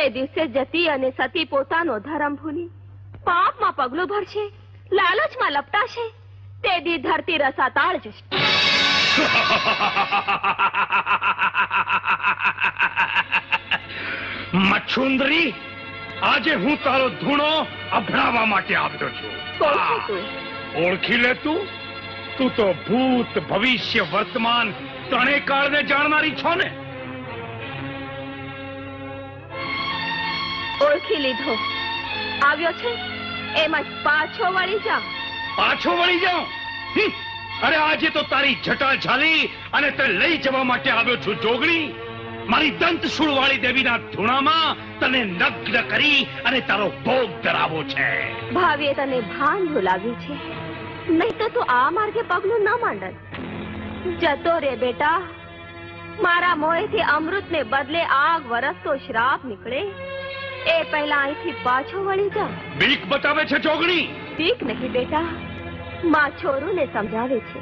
તે દિવસે જતી અને સતી પોતાનો ધર્મ ભૂલી પાપમાં પગલું ભરશે, લાલચમાં લપટાશે, તે દી ધરતી રસાતાળ જશે. મચ્છુંદરી, આજે હું તારો ધૂણો અભડાવવા માટે આવ્યો છું. કોણ છે તું? ઓળખી લે તું. તું તો ભૂત, ભવિષ્ય, વર્તમાન ત્રણેય કાળને જાણનારી છો ને. ઓળખી લીધો. આવ્યો છે એમ જ પાછો વળી જા. પાછો વળી જાઉં? અરે આજે તો તારી જટા ઝાલી અને તે લઈ જવા માટે આવ્યો છું જોગણી. મારી દંતશૂળ વાળી દેવીના ધૂણામાં તને નગ્ન કરી અને તારો ભોગ ધરાવો છે. ભાવીએ તને ભાન ભૂલાવ્યું છે, નહીં તો તું આ માર્ગે પગલું ન માંડત. જતો રે બેટા. મારા મોંએથી અમૃતને બદલે આગ વરસતો શ્રાપ નીકળે એ પહેલા અહીંથી પાછો વળી જા. બીક બતાવે છે જોગણી? બીક નહીં બેટા, માં છોરુને સમજાવે છે.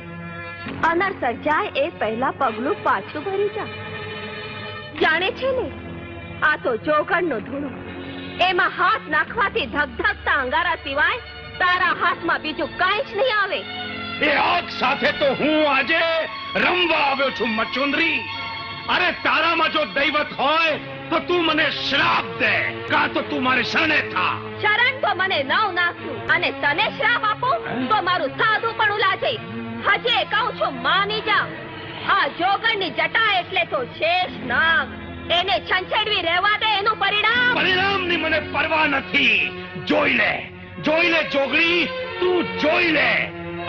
અનર સર્જાય એ પહેલા પગલું પાછું ભરી જા. જાણે છે ને, આ તો જોગણનો ધૂણો. એમાં હાથ નાખવાથી ધગધગતા અંગારા સિવાય તારા હાથમાં બીજું કાંઈ જ નહીં આવે. એ આગ સાથે તો હું આજે રમવા આવ્યો છું મચ્છુંદરી. અરે તારામાં જો દૈવત હોય તો તું મને શ્રાપ દે, કાં તો તું મારે શરણે થા. શરણ તો મને નવ નાખ્યું અને તને શ્રાપ આપું તો મારું સાધું પણ ઉલાજે. હજી કહું છું, માની જા. આ જોગણની જટા એટલે તો શેષ નાગ. એને છંછેડવી રહેવા દે. એનું પરિણામની મને પરવા નથી. જોઈ લે જોગણી, તું જોઈ લે.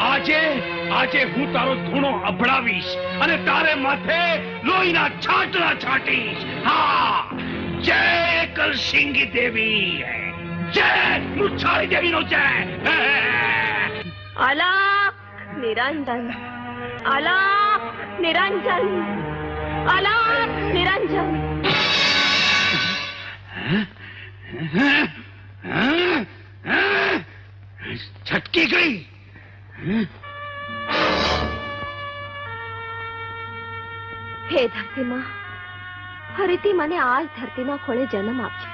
આજે હું તારો ધૂણો અભડાવીશ અને તારે માથે લોહીના છાંટલા છાંટીશ. હા, જય કલસિંગી દેવી, જય મુછાળી દેવીનો જય. અલાપ નિરંજન, અલાપ નિરંજન, અલાપ નિરંજન. છટકી ગઈ. હે ધરતીમાં, ફરીથી મને આ જ ધરતીના ખોળે જન્મ આપજો.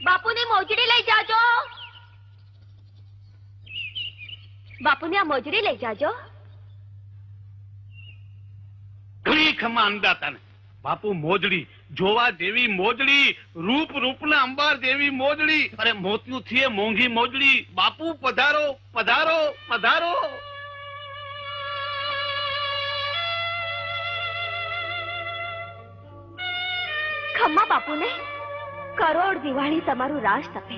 બાપુને આ મોજડી લઈ જાજો. બાપુ મોજડી જોવા જેવી મોજડી, રૂપ રૂપના અંબાર જેવી મોજડી, અરે મોતિયું થી મોંઘી મોજડી. બાપુ પધારો પધારો પધારો. ખમ્મા બાપુને કરોડ દિવાળી તમારું રાજ તપે.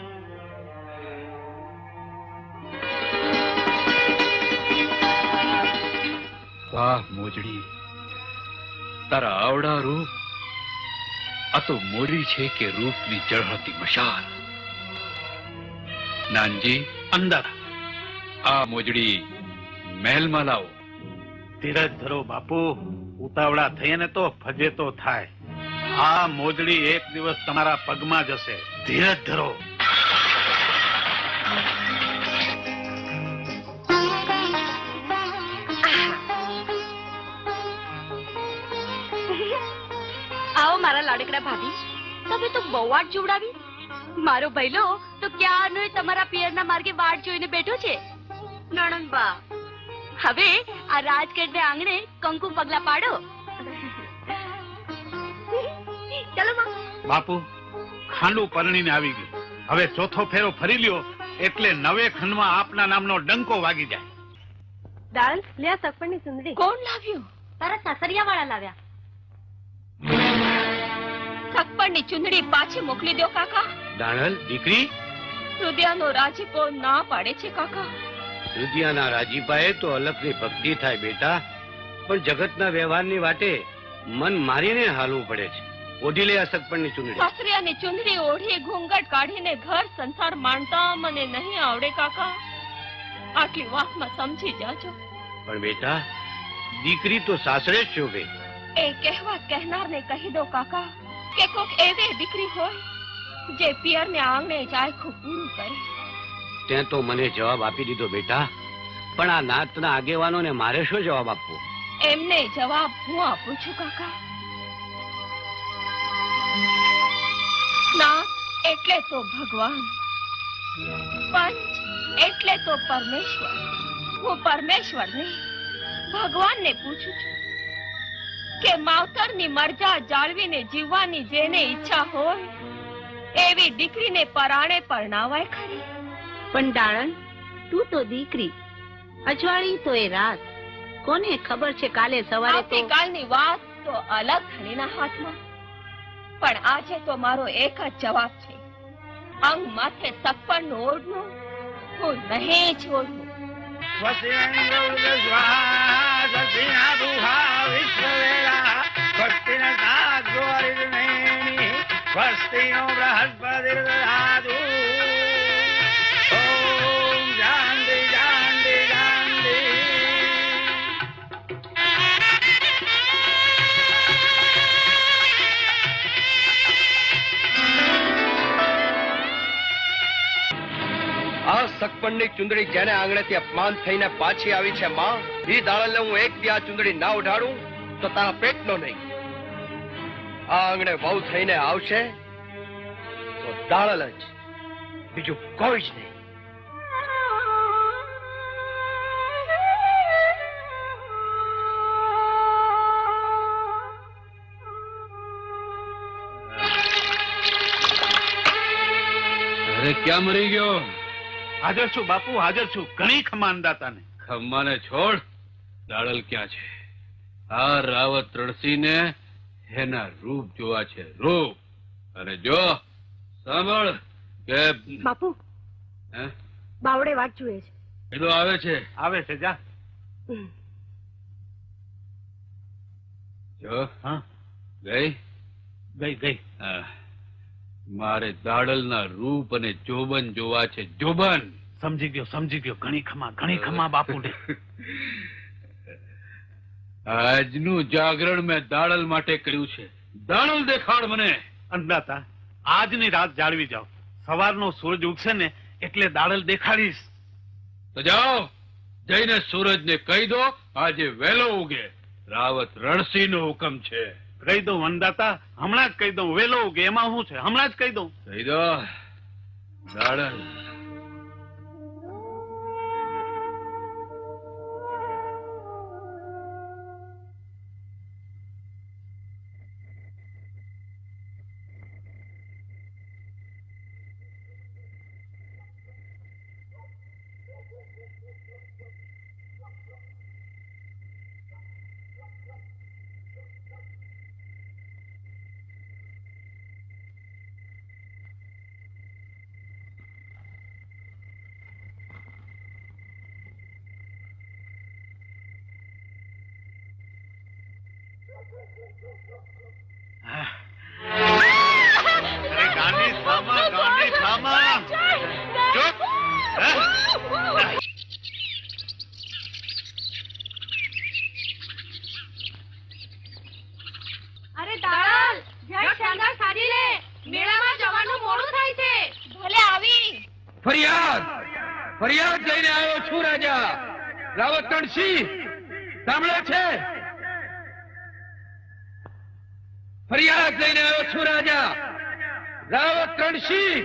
વાહ મોજડી, તારા આવડા રૂપ. આ તો મોરી છે કે રૂપની ચઢતી મશાલ. નાનજી, અંદર આ મોજડી મહેલમાં લાવો. ધીરજ ધરો બાપુ, ઉતાવળા થઈએ ને તો ફજે તો થાય. આ મોજડી એક દિવસ તમારા પગમાં જશે. ધીરજ ધરો. આવો મારા લાડકડા ભાભી. તમે તો બહુ વાટ જોવડાવી. મારો ભઈલો તો ક્યારનો તમારા પિયરના માર્ગે વાટ જોઈને બેઠો છે. નણંદબા, હવે આ રાજગઢને આંગણે કંકુ પગલા પાડો. ચલો માં. બાપુ, ખાંડું પરણીને આવી ગયું. હવે ચોથો ફેરો ફરી લ્યો એટલે નવે ખંડમાં આપના નામનો ડંકો વાગી જાય. દાલ લે આ સગપણની સુંદરી. કોણ લાવ્યું? તારા સાસરિયા વાળા લાવ્યા. સગપણની ચુંદડી પાછી મોકલી દો કાકા. દાણલ દીકરી, રુદિયાનો રાજીપો ના પાડે છે કાકા. રુદિયાના રાજીપાએ તો અલગની ભક્તિ થાય બેટા, પણ જગતના વ્યવહારની વાટે મન મારીને હાલવું પડે છે. ઓઢી લે આ સગપણની ચૂંદડી. સાસરિયાની ચુંદડી ઓઢી ઘૂંઘટ કાઢીને ઘર સંસાર માણતા મને નહીં આવડે કાકા. આટલી વાતમાં સમજી જાજો. પણ બેટા, દીકરી તો સાસરે જ શોભે. એ કહેવત કહેનારને કહી દો કાકા કે કોક એવી દીકરી હોય જે પિયરને આંગણે જાય ખૂબ પૂરું કરે. તે તો મને જવાબ આપી દીધો બેટા, પણ આ નાતના આગેવાનોને મારે શું જવાબ આપવો? એમને જવાબ હું આપું છું કાકા. નાથ એટલે તો ભગવાન, પંચ એટલે તો પરમેશ્વર. હું પરમેશ્વરને ભગવાનને પૂછું છું કે માવતરની મરજા જાળવીને જીવવાની જેને ઈચ્છા હોય એવી દીકરીને પરાણે પરણાવાય ખરી? પણ દાણન, તું તો દીકરી, અજવાળી તો એ રાત. કોને ખબર છે કાલે સવારે તો આવતીકાલની વાત તો અલગ ધણીના હાથમાં. પણ આજે તો મારો એક જ જવાબ છે, અંગ માથે સગપણનું ઓઢવું હું નહીં છોડું. આ સગપણની ચુંદડી જેને આંગણેથી અપમાન થઈને પાછી આવી છે માં, ઈ દાળલને હું એક દી આ ચુંદડી ના ઉઢાડું તો તારા પેટનો નહીં. આ આંગણે વહુ થઈને આવશે તો દાળલ જ, બીજું કોઈ જ નહીં. અરે ક્યાં મરી ગયો? હાજર છું બાપુ, હાજર છું. ઘણી ખમાનદાતાને. ખમ્માને છોડ, દાડલ ક્યાં છે? આ રાવત રણસીને એના રૂપ જોવા છે, રૂપ. અને જો સાંભળ કે બાપુ, હે? બાવડે વાત જુએ છે. એ તો આવે છે. આવે છે, જા. જો હા, ગઈ ગઈ ગઈ. હા. મારે દાડલના રૂપ અને જોબન જોવા છે, જોબન. સમજી ગયો, સમજી ગયો. ઘણી ખમા બાપુને. આજનું જાગરણ મેં દાડલ માટે કર્યું છે. દાડલ દેખાડ મને. અંદાતા, આજની રાત જાળવી જાઓ. સવારનો સૂરજ ઉગશે ને એટલે દાડલ દેખાડીશ. તો જાઓ, જઈને સૂરજને કહી દો આજે વહેલો ઉગે. રાવત રણસિંહનો હુકમ છે. કહી દઉં અંદાતા, હમણાં જ કહી દઉં. વેલો ઉગે એમાં શું છે, હમણાં જ કહી દઉં. કહી દો દાડલ. અરે ગાંડી થામા, ગાંડી થામા. ચૂપ. હે? અરે દાડલ, જય શણગાર સાજી લે. મેળામાં જવાનું મોડું થાય છે. ભલે આવી. ફરિયાદ ફરિયાદ લઈને આવ્યો છું રાજા. રાવત રણસિંહ સાંભળે છે? ફરિયાદ લઈને આવ્યો છું રાજા. રાવત રણસિંહ.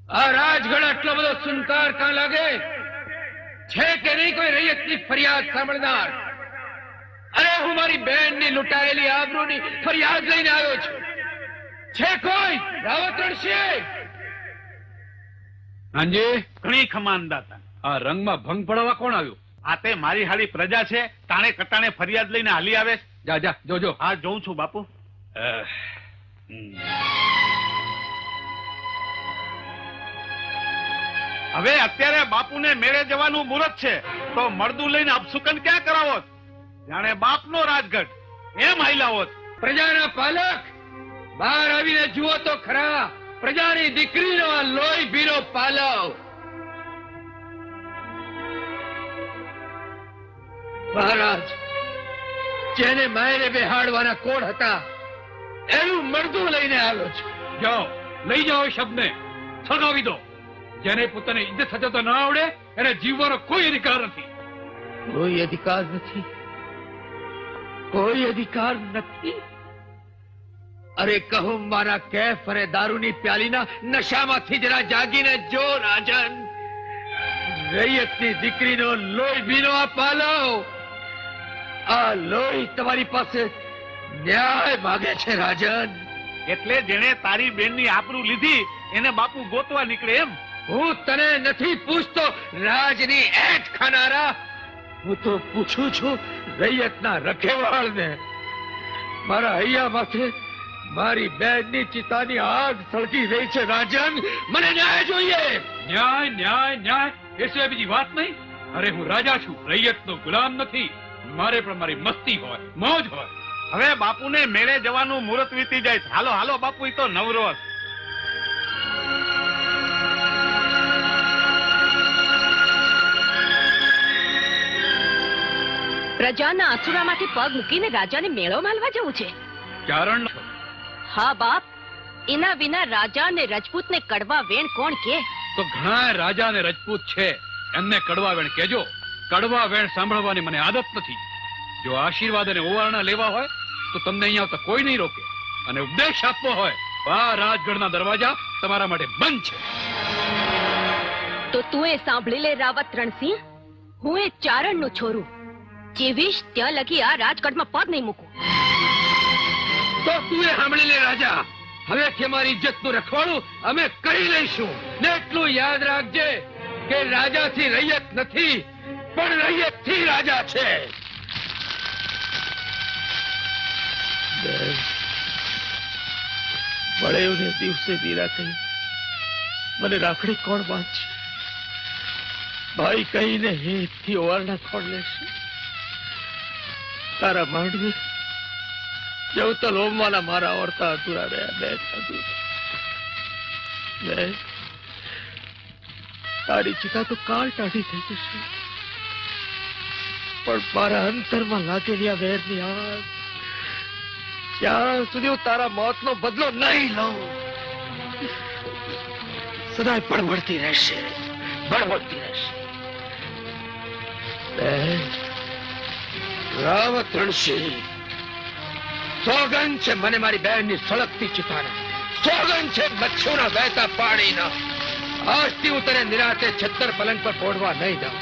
આ રાજગઢ આટલો બધો સુનકાર કાં લાગે છે કે નહીં કોઈ રૈયતની ફરિયાદ સાંભળનાર? અરે હું મારી બહેનની લૂંટાયેલી આબરૂની ફરિયાદ લઈને આવ્યો છું. છે કોઈ? રાવત રણસિંહ. હાંજી, ઘણી ખમાનદાતા. આ રંગમાં ભંગ પડવા કોણ આવ્યું? આ તે મારી હાલી પ્રજા છે, તાણે કટાણે ફરિયાદ લઈને હાલી આવે છે. જા જા, જોજો. હા, જોઉં છું બાપુ. હવે અત્યારે બાપુને મેળે જવાનું મુહૂર્ત છે તો મળદું લઈને અપસુકન ક્યાં કરાવો? જાણે બાપનો રાજગઢ એમ હાઈલાવોત. પ્રજાના પાલક બહાર આવીને જુઓ તો ખરા, પ્રજાની દીકરીનો આ લોહી ભીનો પાલવ. મહારાજ, જેને માયને બેહાડવાના કોણ હતા એનું મળદું લઈને આવ્યો છે. જાઓ, લઈ જાઓ એ શબ્દને, સળગાવી દો. જેને પોતાની ઇજ્જત સજાવતા ન આવડે એને જીવવાનો કોઈ અધિકાર નથી. કોઈ અધિકાર નથી, કોઈ અધિકાર નથી. અરે કહું મારા કેફ અને દારૂની પ્યાલીના નશામાંથી જરા જાગીને જો રાજન. રૈયતની દીકરીનો લોહી ભીનો આ પાલવ, આ લોહી તમારી પાસે ન્યાય માગે છે રાજન. એટલે જેને તારી બેનની આબરૂ લીધી એને બાપુ ગોતવા નીકળે એમ? હું તને નથી પૂછતો રાજની એઠ ખાનારા, હું તો પૂછું છું રૈયતના રખેવાળને. મારા હૈયા માથે મારી બેનની ચિતાની આગ સળગી રહી છે રાજન, મને ન્યાય જોઈએ. ન્યાય ન્યાય ન્યાય એ સિવાય બીજી વાત નહીં. અરે હું રાજા છું, રૈયતનો ગુલામ નથી. મારે પણ મારી મસ્તી હોય, મોજ હોય. હવે બાપુને મેળે જવાનું મુહૂર્ત વીતી જાય. હાલો હાલો બાપુ, ઈ તો નવરો. પ્રજાના આસુરામાંથી પગ મૂકીને રાજાને મેળો માલવા જવું છે? કારણ હા બાપ, એના વિના રાજા અને રજપૂતને કડવા વેણ કોણ કે? તો ઘણા રાજા અને રજપૂત છે, એમને કડવા વેણ કહેજો. કડવા વેણ સાંભળવાની મને આદત નથી. જો આશીર્વાદ અને ઓવારણા લેવા હોય તો તમને અહીંયા આવતા કોઈ નહીં રોકે, અને ઉપદેશ આપવો હોય આ રાજગઢના દરવાજા તમારા માટે બંધ છે. તો તું એ સાંભળી લે રાવત રણસિંહ, હું એ ચારણનું છોરું. જેવીશ ત્યાં લગી આ રાજગઢમાં પગ નહીં મૂકું. તો તું એ સાંભળી લે રાજા, હવેથી અમારી ઇજ્જતનું રખવાડું અમે કરી લઈશું. ને એટલું યાદ રાખજે કે રાજાથી રૈયત નથી, પણ રૈયતથી રાજા છે. વળેવને દિવસે દીરા કહી મને રાખડી કોણ બાંધશે? ભાઈ કહીને હેતથી ઓવારણા કોણ લેશે? તારા માંડવી જવું તો લોમવાના મારા ઓરતા અધૂરા રહ્યા. બે તારી ચિતા તો કાળ ટાઢી થઈ જશે, પણ મારા અંતરમાં લાગેલી આ વેરની આગ જ્યાં સુધી હું તારા મોતનો બદલો નહીં લઉં સદાય બળબડતી રહેશે, બળબડતી રહેશે. રાવત રણસિંહ, સોગન છે મને મારી બહેનની સળગતી ચિતાના, સોગન છે મચ્છુના વહેતા પાણીના. આજથી હું તને નિરાતે છત્તર પલંગ પર પોડવા નહીં દઉં,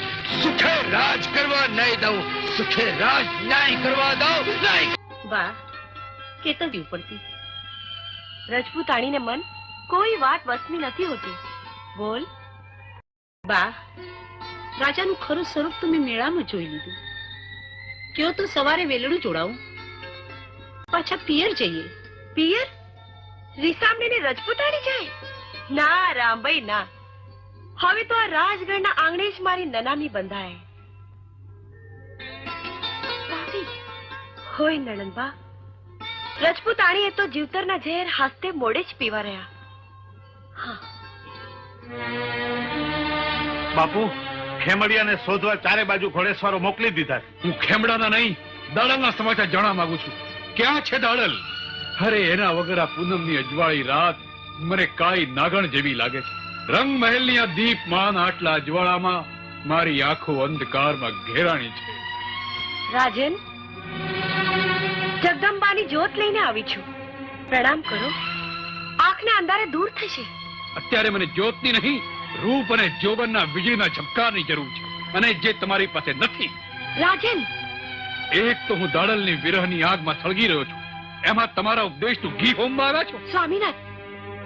સુખે રાજ કરવા નહીં દઉં, સુખે રાજ ન્યાય કરવા દઉં નહીં. વાહ, કેતવી ઉપરથી રજપૂતાણીને મન કોઈ વાત વસમી નથી હોતી. બોલ બા, રાજાનું ખરું સ્વરૂપ તો મેં મેળામાં જોઈ લીધું. કયો તો સવારે વેલડું જોડાવું, પાછા પિયર જઈએ. પિયર? રીસામણીને રજપૂતાણી જાય? ના રામભાઈ ના, હવે તો આ રાજગઢના આંગણે જ મારી નનામી બંધાય. હોય નણંદબા, રજપૂતાણીએ તો જીવતરના ઝેર હાસ્તે મોડે જ પીવા રહ્યા. હા બાપુ, ખેમડિયાને શોધવા ચારે બાજુ ઘોડેસવારો મોકલી દીધા. હું ખેમડાના નહીં, દાડલના સમાચાર જાણવા માંગુ છું. ક્યાં છે દાડલ? અરે એના વગર આ પૂનમની અજવાળી રાત મને કાઈ નાગણ જેવી લાગે છે. રંગ મહેલની આ દીપમાન આટલા અજવાળામાં મારી આંખો અંધકારમાં ઘેરાણી છે. રાજન, જગદંબાની જ્યોત લઈને આવી છું, પ્રણામ કરો. આંખને અંધારે દૂર થશે. અત્યારે મને જ્યોતની નહીં, રૂપ અને જોબનના વીજળીના ઝબકારની જરૂર છે, અને જે તમારી પાસે નથી. રાજન, એક તો હું દાડલની વિરહની આગમાં સળગી રહ્યો છું, એમાં તમારા ઉપદેશનું ઘી હોમવા આવ્યા છો. સ્વામિનાથ,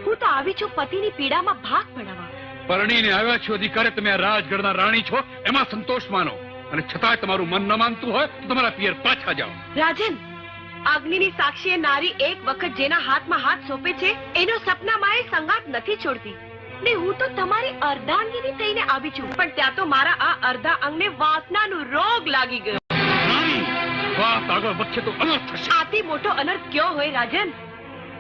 હું તો આવી છું પતિની પીડામાં ભાગ ભણાવવા. પરણીને આવ્યા છો અધિકારે તમે આ રાજગઢના રાણી છો એમાં સંતોષ માનો, અને છતાંય તમારું મન ન માનતું હોય તો તમારા પિયર પાછા જાઓ. રાજન, અગ્નિની સાક્ષીએ નારી એક વખત જેના હાથમાં હાથ સોંપે છે એનો સપનામાં એ સંગાત નથી છોડતી. ને હું તો તમારી અર્ધાંગીની થઈને આવી છું, પણ ત્યાં તો મારા આ અર્ધા અંગને વાસનાનો રોગ લાગી ગયો. વાત આગળ વધશે તો અનર્થ થશે. આથી મોટો અનર્થ કયો હોય રાજન?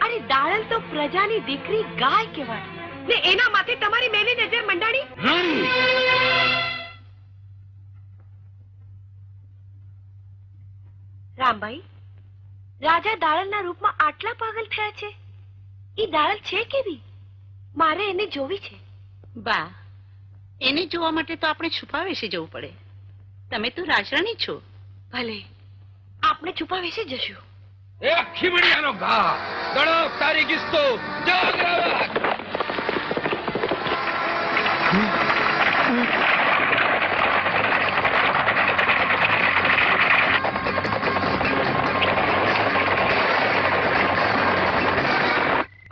અરે દાળલ તો પ્રજાની દીકરી ગાય કહેવાય ને એના માથે તમારી મેલી નજર મંડાણી. રામભાઈ, રાજા દાળલના રૂપમાં આટલા પાગલ થયા છે. ઈ દાળલ છે કેવી? મારે એને જોવી છે. બા, એને જોવા માટે તો આપણે છુપા વેશે જવું પડે. તમે તો રાજરાણી છો. ભલે, આપણે છુપા વેશે જશું. એ ખીમડિયાનો ઘા ગણો તારી કિસ્તો જાગરાત.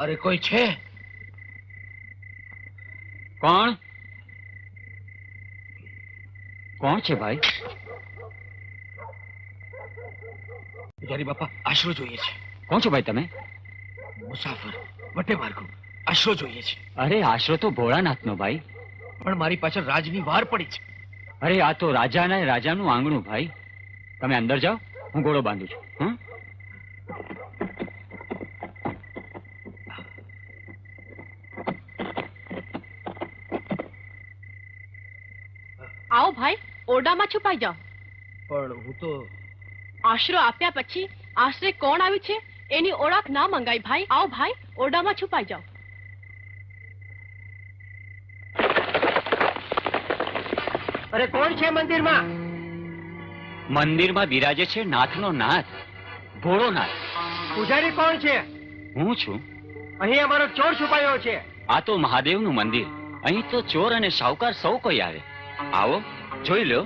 અરે કોઈ છે? કોણ કોણ છે ભાઈ? પૂજારી બાપા, આશરો જોઈએ છે. કોણ છો ભાઈ તમે? મુસાફર, વટે માર્ગો, આશરો જોઈએ છે. અરે આશરો તો ભોળાનાથનો ભાઈ. પણ મારી પાછળ રાજની વાર પડી છે. અરે આ તો રાજાના રાજાનું આંગણું ભાઈ. તમે અંદર જાઓ, હું ઘોડો બાંધું છું. હં? આવો ભાઈ, ઓરડામાં છુપાઈ જાઓ. પણ હું તો આશરો આપ્યા પછી આશરે કોણ આવ્યું છે એની ઓળખ ના મંગાઈ ભાઈ. આવો ભાઈ, ઓરડામાં છુપાઈ જાઓ. અરે કોણ છે મંદિરમાં? મંદિરમાં બિરાજે છે નાથનો નાથ, ભોળોનાથ. પૂજારી કોણ છે? હું છું. અહીં અમારો ચોર છુપાયો છે. આ તો મહાદેવનું મંદિર. અહીં તો ચોર અને શાહુકાર સૌ કોઈ આવે. આવો, જોઈ લો.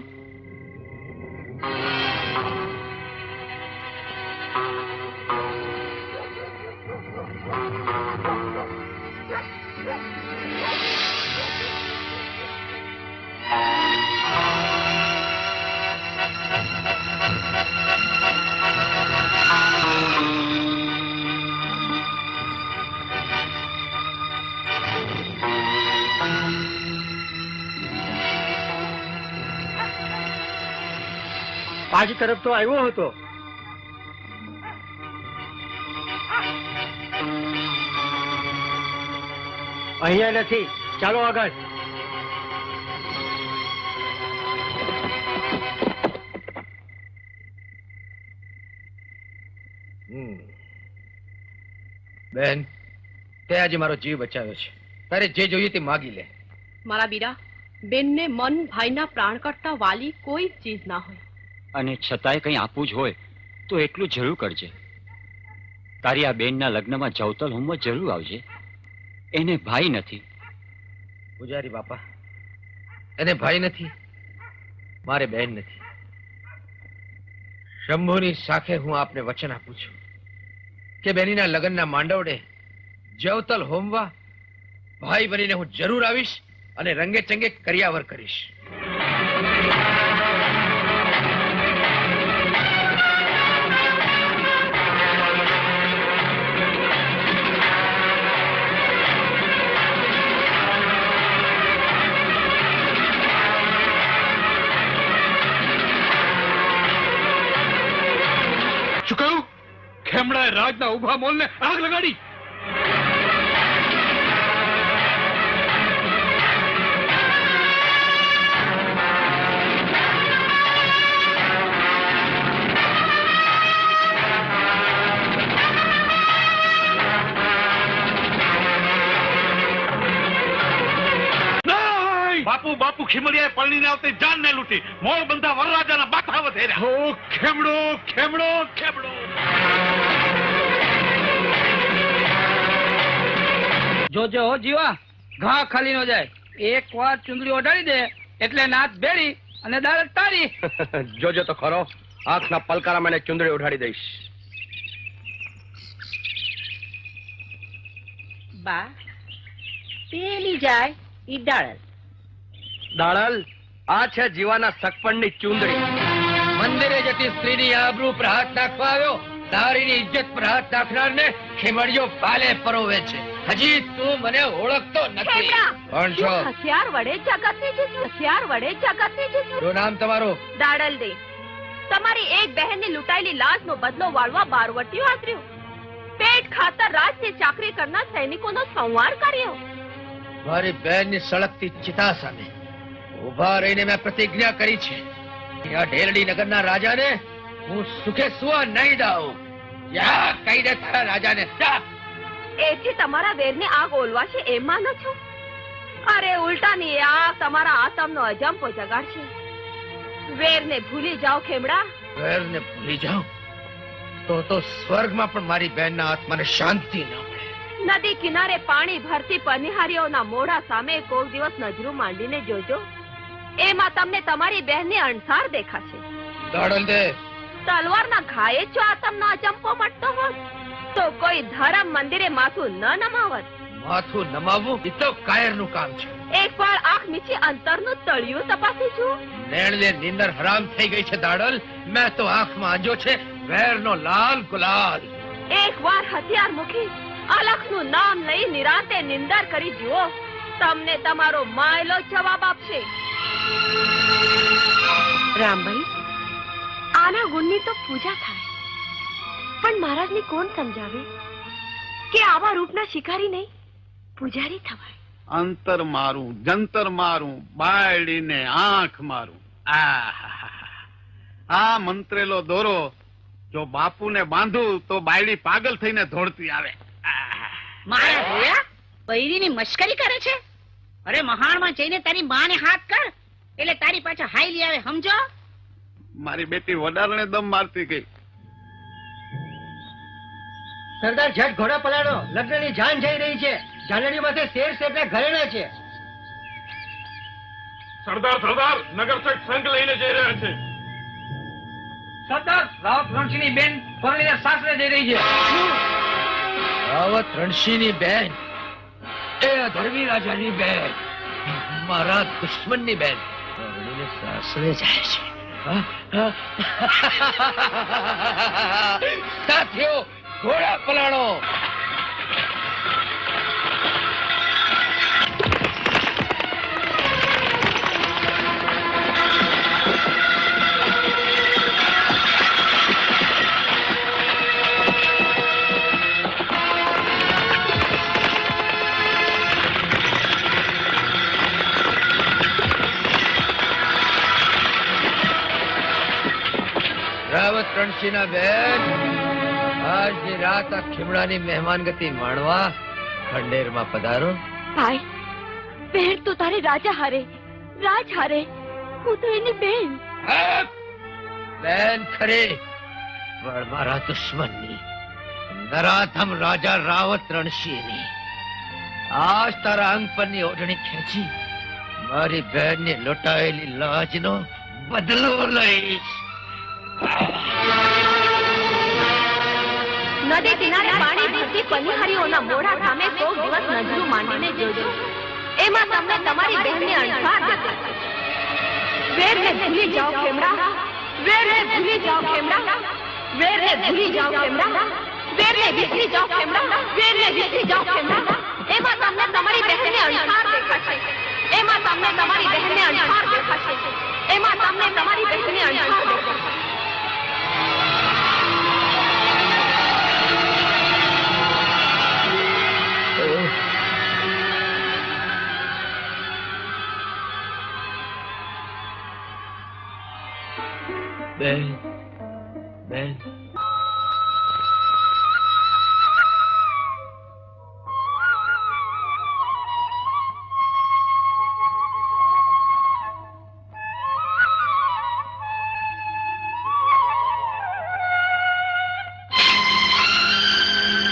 આજ તરફ તો આવ્યો હતો. અહીંયા નથી. ચાલો આગળ. બેન, તે આજે મારો જીવ બચાવ્યો છે. તારે જે જોઈએ તે માગી લે. મારા બીરા, બેનને મન ભાઈના પ્રાણ કરતા વાલી કોઈ ચીજ ના હોય. અને છતાંય કંઈ આપવું જ હોય તો એટલું જરૂર કરજે. તારી આ બેનના લગ્નમાં જવતલ હોમમાં જરૂર આવજે. એને ભાઈ નથી. પૂજારી બાપા, એને ભાઈ નથી, મારે બહેન નથી. શંભુની સાખે હું આપને વચન આપું છું કે બેનીના લગ્નના માંડવડે જવતલ હોમવા ભાઈ બનીને હું જરૂર આવીશ અને રંગે ચંગે કરિયાવર કરીશ. શું કહ્યું? ખેમડાએ રાજના ઉભા મોલને આગ લગાડી. બાપુ બાપુ ખીમડિયાએ પલણીને આવતી જાનને લૂંટી મોળ બંધા વરરાજાના બાથા વધેર્યા. ઓ ખેમડો ખેમડો ખેમડો. જોજો હો જીવા, ઘા ખાલી નો જાય. એક વાર ચુંદડી ઓઢાડી દે એટલે નાથ બેડી અને દાળ તારી. જોજો તો ખરો, આંખના પલકારામાં એને ચુંદડી ઉઠાડી દઈશ. બા, પેલી જાય ઈ દાળલ. દાળલ, આ છે જીવાના સગપણની ચુંદડી. મંદિરે જતી સ્ત્રીની આબરૂ પર હાથ નાખવા આવ્યો, તારીની ઇજ્જત પર હાથ નાખનારને ખેમડિયો બાલે પરોવે છે. હજી તું મને ઓળખતો નથી. ખેમડા, કોણ છો? તું હથિયાર વડે જગતને જીત્યું. હથિયાર વડે જગતને જીત્યું. શું નામ તમારું? દાડલ દે. તમારી એક બહેનની લૂંટાયેલી લાશનો બદલો વાળવા બારવટીયું આદર્યું. પેટ ખાતર રાજની ચાકરી કરનાર સૈનિકોનો સંહાર કર્યો. મારી બહેનની સળગતી ચિતા સામે ઉભા રહીને મેં પ્રતિજ્ઞા કરી છે કે આ ઢેરડી નગરના રાજાને હું સુખે સુવા નહીં દઉં. જા, કહી દે તારા રાજાને. જા. એથી તમારા વેરની આગ ઓલવાશે એમ માનો છો? અરે ઉલટાની એ આગ તમારા આતમનો અજંપો જગાડશે. વેરને ભૂલી જાઓ ખેમડા. વેરને ભૂલી જાઉં તો સ્વર્ગમાં પણ મારી બહેનના આત્માને શાંતિ ન મળે. નદી કિનારે પાણી ભરતી પનિહારીઓના મોઢા સામે કોક દિવસ નજરું માંડીને જોજો. એમાં તમને તમારી બહેનની અણસાર દેખાશે. દાડલ દે. તલવારના ઘાયે જો આતમનો અજંપો મટતો હોત તો કોઈ ધર્મ મંદિરે માથું ન નમાવત. માથું નમાવવું એ તો કાયરનું કામ છે. એક વાર આંખ મીચી અંતરનું તળિયું તપાસી જુઓ. નેણને નીંદર હરામ થઈ ગઈ છે દાડલ. મેં તો આંખમાં આંજો છે વેરનો લાલ ગુલાલ. એક વાર હથિયાર મૂકી અલખનું નામ લઈ નિરાંતે નિંદર કરી જુઓ. તમને તમારો માયલો જવાબ આપશે. રામભાઈ, આના ગુણની તો પૂજા થાય, પણ મહારાજને કોણ સમજાવે કે આવા રૂપના શિકારી નહીં પૂજારી થવાય. અંતર મારું, જંતર મારું, બાયડીને આંખ મારું. આ મંત્રેલો દોરો જો બાપુને બાંધું તો બાયડી પાગલ થઈને દોડતી આવે. મારા જોયા બૈરીની મશ્કરી કરે છે. અરે મહાણમાં જઈને તારી માને હાથ કર એટલે તારી પાછળ હાઈલી આવે, સમજો? મારી બેટી વડારણે દમ મારતી ગઈ. સરદાર ઝટ ઘોડા પલાળો, લગ્નની જાન જઈ રહી છે. જાનડી માથે શેર શેરના ઘરેણા છે. સરદાર નગર સંઘ લઈને જઈ રહ્યા છે. સરદાર રાવત રણસિંહની બેન પરણીને સાસરે જઈ રહી છે. રાવત રણસિંહની બેન એ અધર્મી રાજાની બેન, મારા દુશ્મનની બેન પરણીને સાસરે જાય છે. સાથીઓ, ઘોડા પલાળો. રાવત રણસિંહના બેન, આજની રાત આ ખીમડાની મહેમાનગતિ માણવા ખંડેરમાં પધારો. ભાઈ, બહેન તો તારે રાજા હારે, રાજ હારે, હું તો એની બેન. બેન ખરી, પણ મારા દુશ્મનની, નરાધમ રાજા રાવત રણસિંહની. આજ તારા અંગ પરની ઓઢણી ખેંચી મારી બહેનની લૂંટાયેલી લાજનો બદલો લઈશ. નદી કિનારે પાણી ભરતી પનિહારીઓના મોઢા સામે કોક દિવસ નજરું માંડીને જોજો. એમાં તમને તમારી બહેનની અણસાર દેખાશે. વેરને ભૂલી જાઓ ખેમડા, વેરને ભૂલી જાઓ ખેમડા, વેરને ભૂલી જાઓ ખેમડા, વેરને વિસરી જાઓ ખેમડા, વેરને વિસરી જાઓ ખેમડા. એમાં તમને તમારી બહેનની અણસાર દેખાશે. એમાં તમને તમારી બહેનની અણસાર દેખાશે. એમાં તમને તમારી બહેનની અણસાર દેખાશે. બેન, બેન,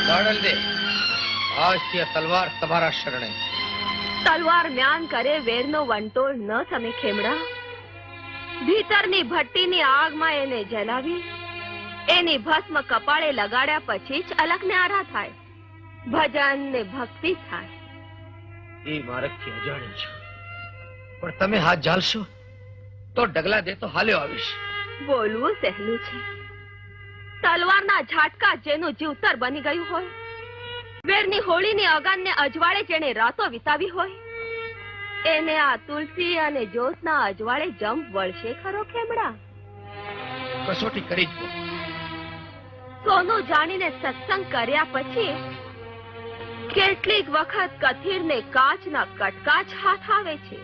દાડલ દે. આજથી આ તલવાર તમારા શરણે. તલવાર મ્યાન કરે વેરનો વંટોળ ન તમે ખેમડા. ભીતરની ભટ્ટીની આગમાં એને જલાવી એની ભસ્મ કપાળે લગાડ્યા પછી જ અલખને આરા થાય, ભજન ને ભક્તિ થાય. એ માર્ગથી અજાણી છું, પણ તમે હાથ ઝાલશો તો ડગલા દે તો હાલ્યો આવીશ. બોલવું સહેલું છે. તલવારના ઝાટકા જેનું જીવતર બની ગયું હોય, વેરની હોળીની અગાનને અજવાળે જેને રાતો વિતાવી હોય, એને આ તુલસી અને જ્યોતના અજવાળે જમ વળશે ખરો ખેમડા? કસોટી કરી જ દો. સોનું જાણીને સત્સંગ કર્યા પછી કેટલીક વખત કથીરને કાચના કટકા જ હાથ આવે છે.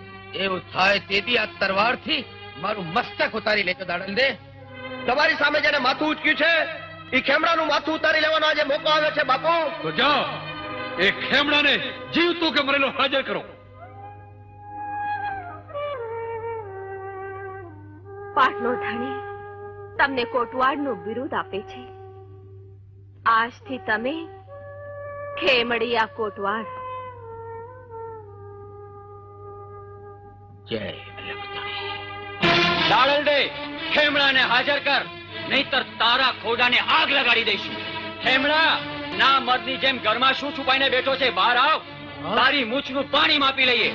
એવું થાય તેથી આ તરવારથી મારું મસ્તક ઉતારી લેજો દાડલ દે. તમારી સામે જેને માથું ઉચક્યું છે એ ખેમડાનું માથું ઉતારી લેવાનો આજે મોકો આવ્યો છે બાપુ. તો જાઓ એ ખેમડાને જીવતું કે મરેલો હાજર કરો. પાટનો ધણી તમને કોટવાડનું બિરુદ આપે છે. આજથી તમે ખેમડિયા કોટવાડ. જય દાડલ દે, ખેમડાને હાજર કર, નહીતર તારા ખોડાને આગ લગાડી દઈશું. ખેમડા, ના મર્દની જેમ ઘરમાં શું છુપાઈને બેઠો છે? બહાર આવ, તારી મૂછનું પાણી માપી લઈએ.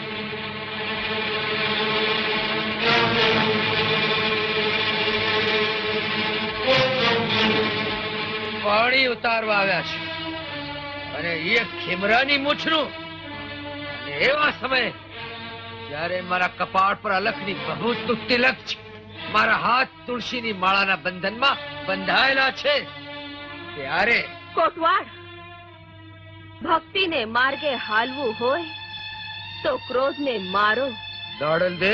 પાણી ઉતારવા આવ્યા છે અને એ ખેમરાની મૂછનું. અને એવા સમયે જ્યારે મારા કપાળ પર અલખની ભભૂતનું તિલક છે, મારા હાથ તુલસીની માળાના બંધનમાં બંધાયેલા છે, ત્યારે કોટવાડ, ભક્તિને માર્ગે હાલવું હોય તો ક્રોધને મારો. દાડલ દે,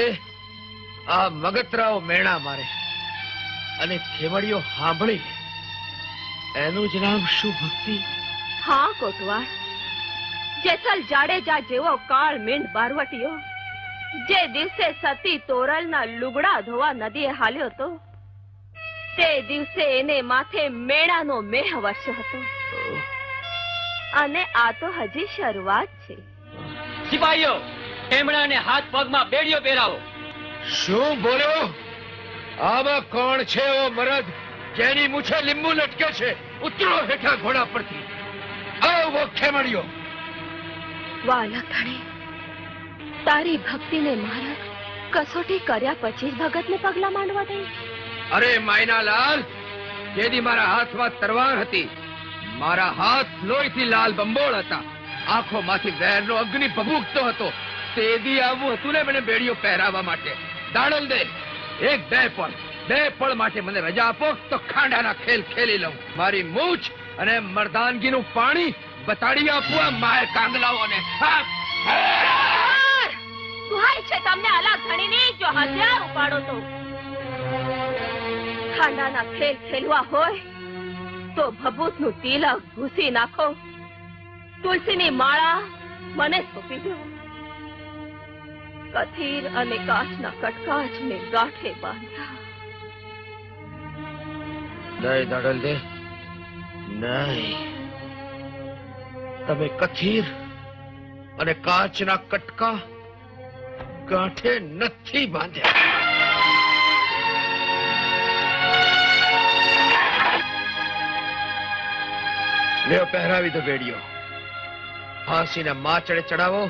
આ મગતરાઓ મેણા મારે અને ખેમડીઓ સાંભળી, એનું જ નામ શું ભક્તિ? હા કોટવાડ, જેસલ જાડેજા જેવો કાળ મીંડ બારવટીયો જે દિવસે સતી તોરલના લુગડા ધોવા નદીએ હાલ્યો હતો, તે દિવસે એને માથે મેણાનો મેહ વર્ષો હતો. અને આ તો હજી શરૂઆત છે. સિપાહીઓ, ખેમડાને હાથ પગમાં બેડીઓ પહેરાવો. શું બોલ્યો? આમાં કોણ છે ઓ મરદ જેની મૂછે લીંબુ લટકે છે? ઉતરો હેઠા ઘોડા પરથી. આવો ખેમડીઓ. વાલા ધણી, તારી ભક્તિને મારા કસોટી કર્યા પછી જ ભગતને પગલા માંડવા દે? અરે માયના લાલ, જેદી મારા હાથમાં તરવાર હતી, મારા હાથ લોહીથી લાલ બંબોળ હતા, આંખોમાંથી વેરનો અગ્નિ ભભૂકતો હતો, તેદી આવું હતું ને મને બેડીઓ પહેરાવવા માટે. દાડલ દે, એક બે પળ માટે મને રજા આપો તો ખાંડાના ખેલ ખેલી લઉં. મારી મૂછ અને મર્દાનગીનું પાણી બતાડી આપવું આ માય કાંગલાઓને. સુહાય છે તમને અલગ ધણીની, જો હથિયાર ઉપાડો તો. ખાંડાના ખેલ ખેલવા હોય તો ભભૂતનું તિલક ભૂસી નાખો, તુલસીની માળા મને સોંપી દો. કથીર અને કાચના કટકા જ મેં ગાંઠે બાંધ્યા. નહીં દાડલ દે, નહીં. તમે કથીર અને કાચના કટકા ગાંઠે નથી બાંધ્યા. લ્યો પહેરાવી દો બેડીઓ. ફાંસીના માચડે ચડાવો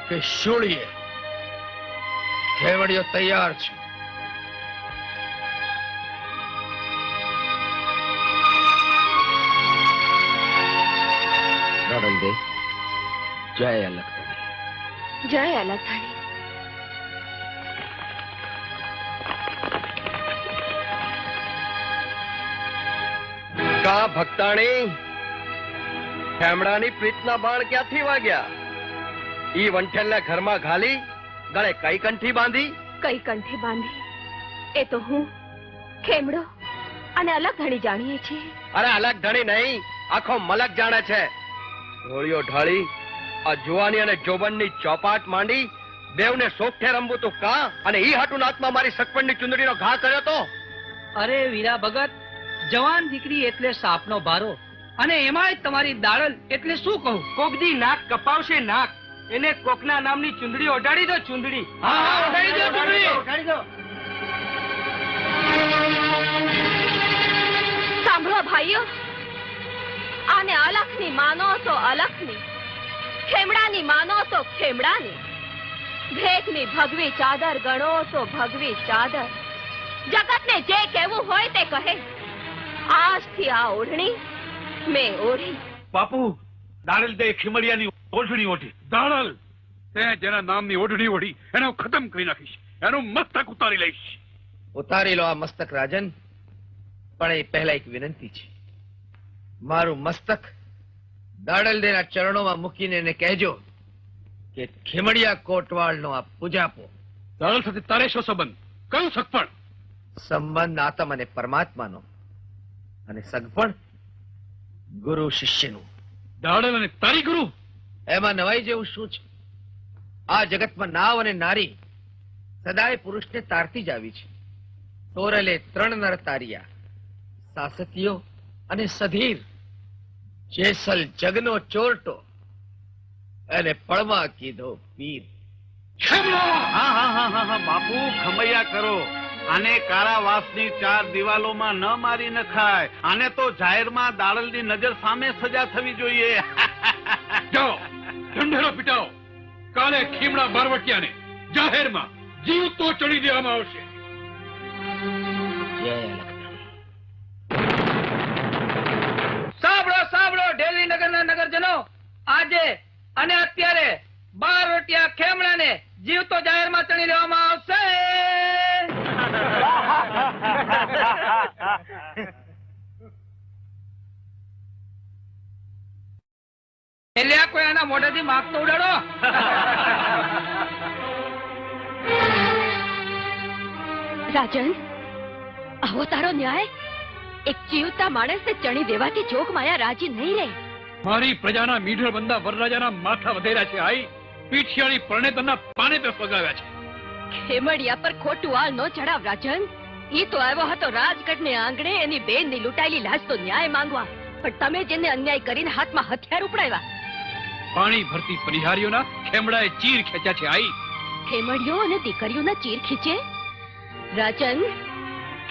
કે શૂળીએ, ખેવડીઓ તૈયાર છે. દાડલ દે, જય અલગ ધણી. જય અલગ ધણી. કા ભક્તાણી, ખેમડાની પ્રીતના બાણ ક્યાંથી વાગ્યા? ઈ વંઠેલને ઘરમાં ઘાલી ગળે કઈ કંઠી બાંધી? કઈ કંઠે બાંધી એ તો હું, ખેમડો અને અલગ ધણી જાણીએ છીએ. અરે અલગ ધણી નહીં, આખો મલક જાણે છે. ઢોળીઓ ઢાળી આ જુવાની અને જોબનની ચોપાટ માંડી બેવને સોગઠે રમવું તું કા? અને ઈ હાટુ નાથમાં મારી સગપણની ચુંદડીનો ઘા કર્યો તો? અરે વીરા ભગત, જવાન દીકરી એટલે સાપનો ભારો, અને એમાંય તમારી દાડલ એટલે શું કહું? કોકદી નાક કપાવશે નાક, એને કોકના નામની ચુંદડી ઓઢાડી દો. ચુંદડી ઓઢાડી દો, ચુંદડી. સાંભળો ભાઈઓ, આને અલખની માનો તો અલખની, ખેમડાની માનો તો ખેમડાની, ભેખની ભગવી ચાદર ગણો તો ભગવી ચાદર, જગતને જે કહેવું હોય તે કહે. આજથી આ ઓઢણી મેં ઓઢી. બાપુ દાડલ દે ખીમડિયાની ઓઢણી ઓઢી. દાડલ તે જેના નામની ઓઢણી ઓઢી એને હું ખતમ કરી નાખીશ. એનું મસ્તક ઉતારી લઈશ. ઉતારી લો આ મસ્તક રાજન, પણ એ પહેલા એક વિનંતી છે. મારું મસ્તક દાડલદેના ચરણોમાં મૂકીને એને કહેજો કે ખીમડિયા કોટવાળનો આ પૂજાપો. દાડલ સાથે તારે શું સંબંધ? કયું સગપણ? સંબંધ આત્મ અને પરમાત્માનો, અને સગપણ ગુરુ શિષ્યનું. દાડલ અને તારી ગુરુ? એમાં નવાઈ જેવું શું છે? આ જગતમાં નાવ અને નારી સદાય પુરુષને તારતી જ આવી છે. તોરલે 3 નર તાર્યા, સાસતીયો અને સધીર. જેસલ જગનો ચોરટો, એને પળમાં કીધો પીર. હા બાપુ ખમૈયા કરો. આને કારાવાસની 4 દિવાલોમાં ન મારી નખાય. આને તો જાહેરમાં દાડલની નજર સામે સજા થવી જોઈએ. જાઓ ઢંઢેરો પીટાવો. કાલે ખીમડા બારવટિયાને જાહેરમાં જીવતો ચડી દેવામાં આવશે. જય લખતરી. સાંભળો સાંભળો ઢેલવી નગરના નગરજનો, આજે અને અત્યારે બારવટિયા ખેમડાને જીવતો જાહેરમાં ચણી લેવામાં આવશે. એટલે કોઈ આના મોઢેથી માગતો ઉડાડો. રાજન, આવો તારો ન્યાય? એક જીવતા માણસને ચણી દેવાથી જોગ માયા રાજી નહીં રહે. મારી પ્રજાના મીઢળ બંદા વરરાજાના માથા વધેરા છે. આઈ પીઠિયાળી પરણેતરના પાને પે પગાવ્યા છે. ખેમડિયા પર ખોટું આલ ન ચડાવ રાજન. ઈ તો આવ્યો હતો રાજગઢને આંગણે એની બેનની લૂંટાયેલી લાશ તો ન્યાય માંગવા, પણ તમે જેને અન્યાય કરીને હાથમાં હથિયાર ઉપડાવ્યા. પાણી ભરતી પરિહારીઓના ખેમડાએ ચીર ખેંચ્યા છે. આઈ ખેમડિયો અને દીકરીઓના ચીર ખીચે? રાજન,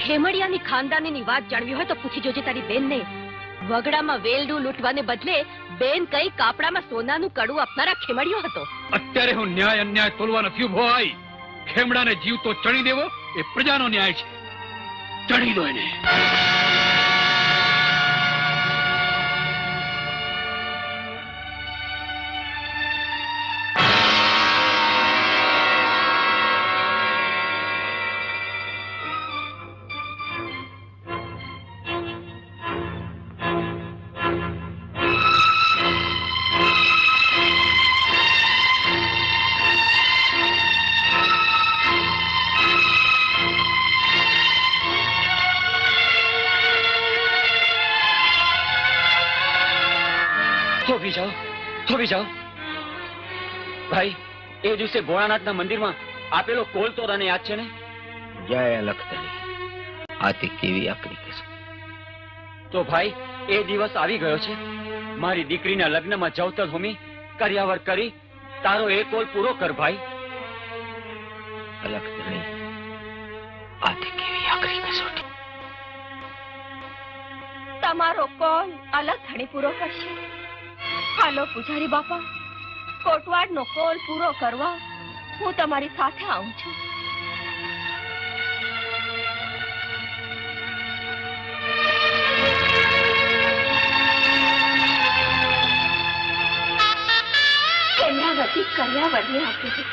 ખેમડિયાની ખાનદાનીની વાત જાણવી હોય તો પૂછી જોજે તારી બેનને. વગડામાં વેલડું લૂંટવાને બદલે બેન કઈ કાપડામાં સોનાનું કડું આપનારા ખેમડિયો હતો. અત્યારે હું ન્યાય અન્યાય તોલવા નથી ઉભો. આઈ ખેમડાને જીવતો ચડી દેવો એ પ્રજાનો ન્યાય છે. ચડી દો એને. થોભી જાઓ ભાઈ. એ દિવસે ભોળાનાથના મંદિરમાં આપેલો કોલ તો તને યાદ છે ને? જય લખતરી. આ તે કેવી આકરી કસમ. તો ભાઈ એ દિવસ આવી ગયો છે. મારી દીકરીના લગ્નમાં જવતર હોમી કર્યાવર કરી તારો એ કોલ પૂરો કર ભાઈ. લખતરી, આ તે કેવી આકરી કસોટી. તમારો કોલ અલગ ધણી પૂરો કરશે. હાલો પૂજારી બાપા, કોટવાડનો કોલ પૂરો કરવા હું તમારી સાથે આવું છું. કેન્દ્રાવતી કર્યાવરને આપી છે.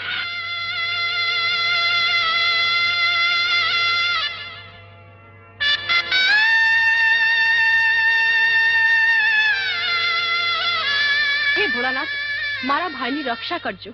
હે ભોળાનાથ, મારા ભાઈની રક્ષા કરજો.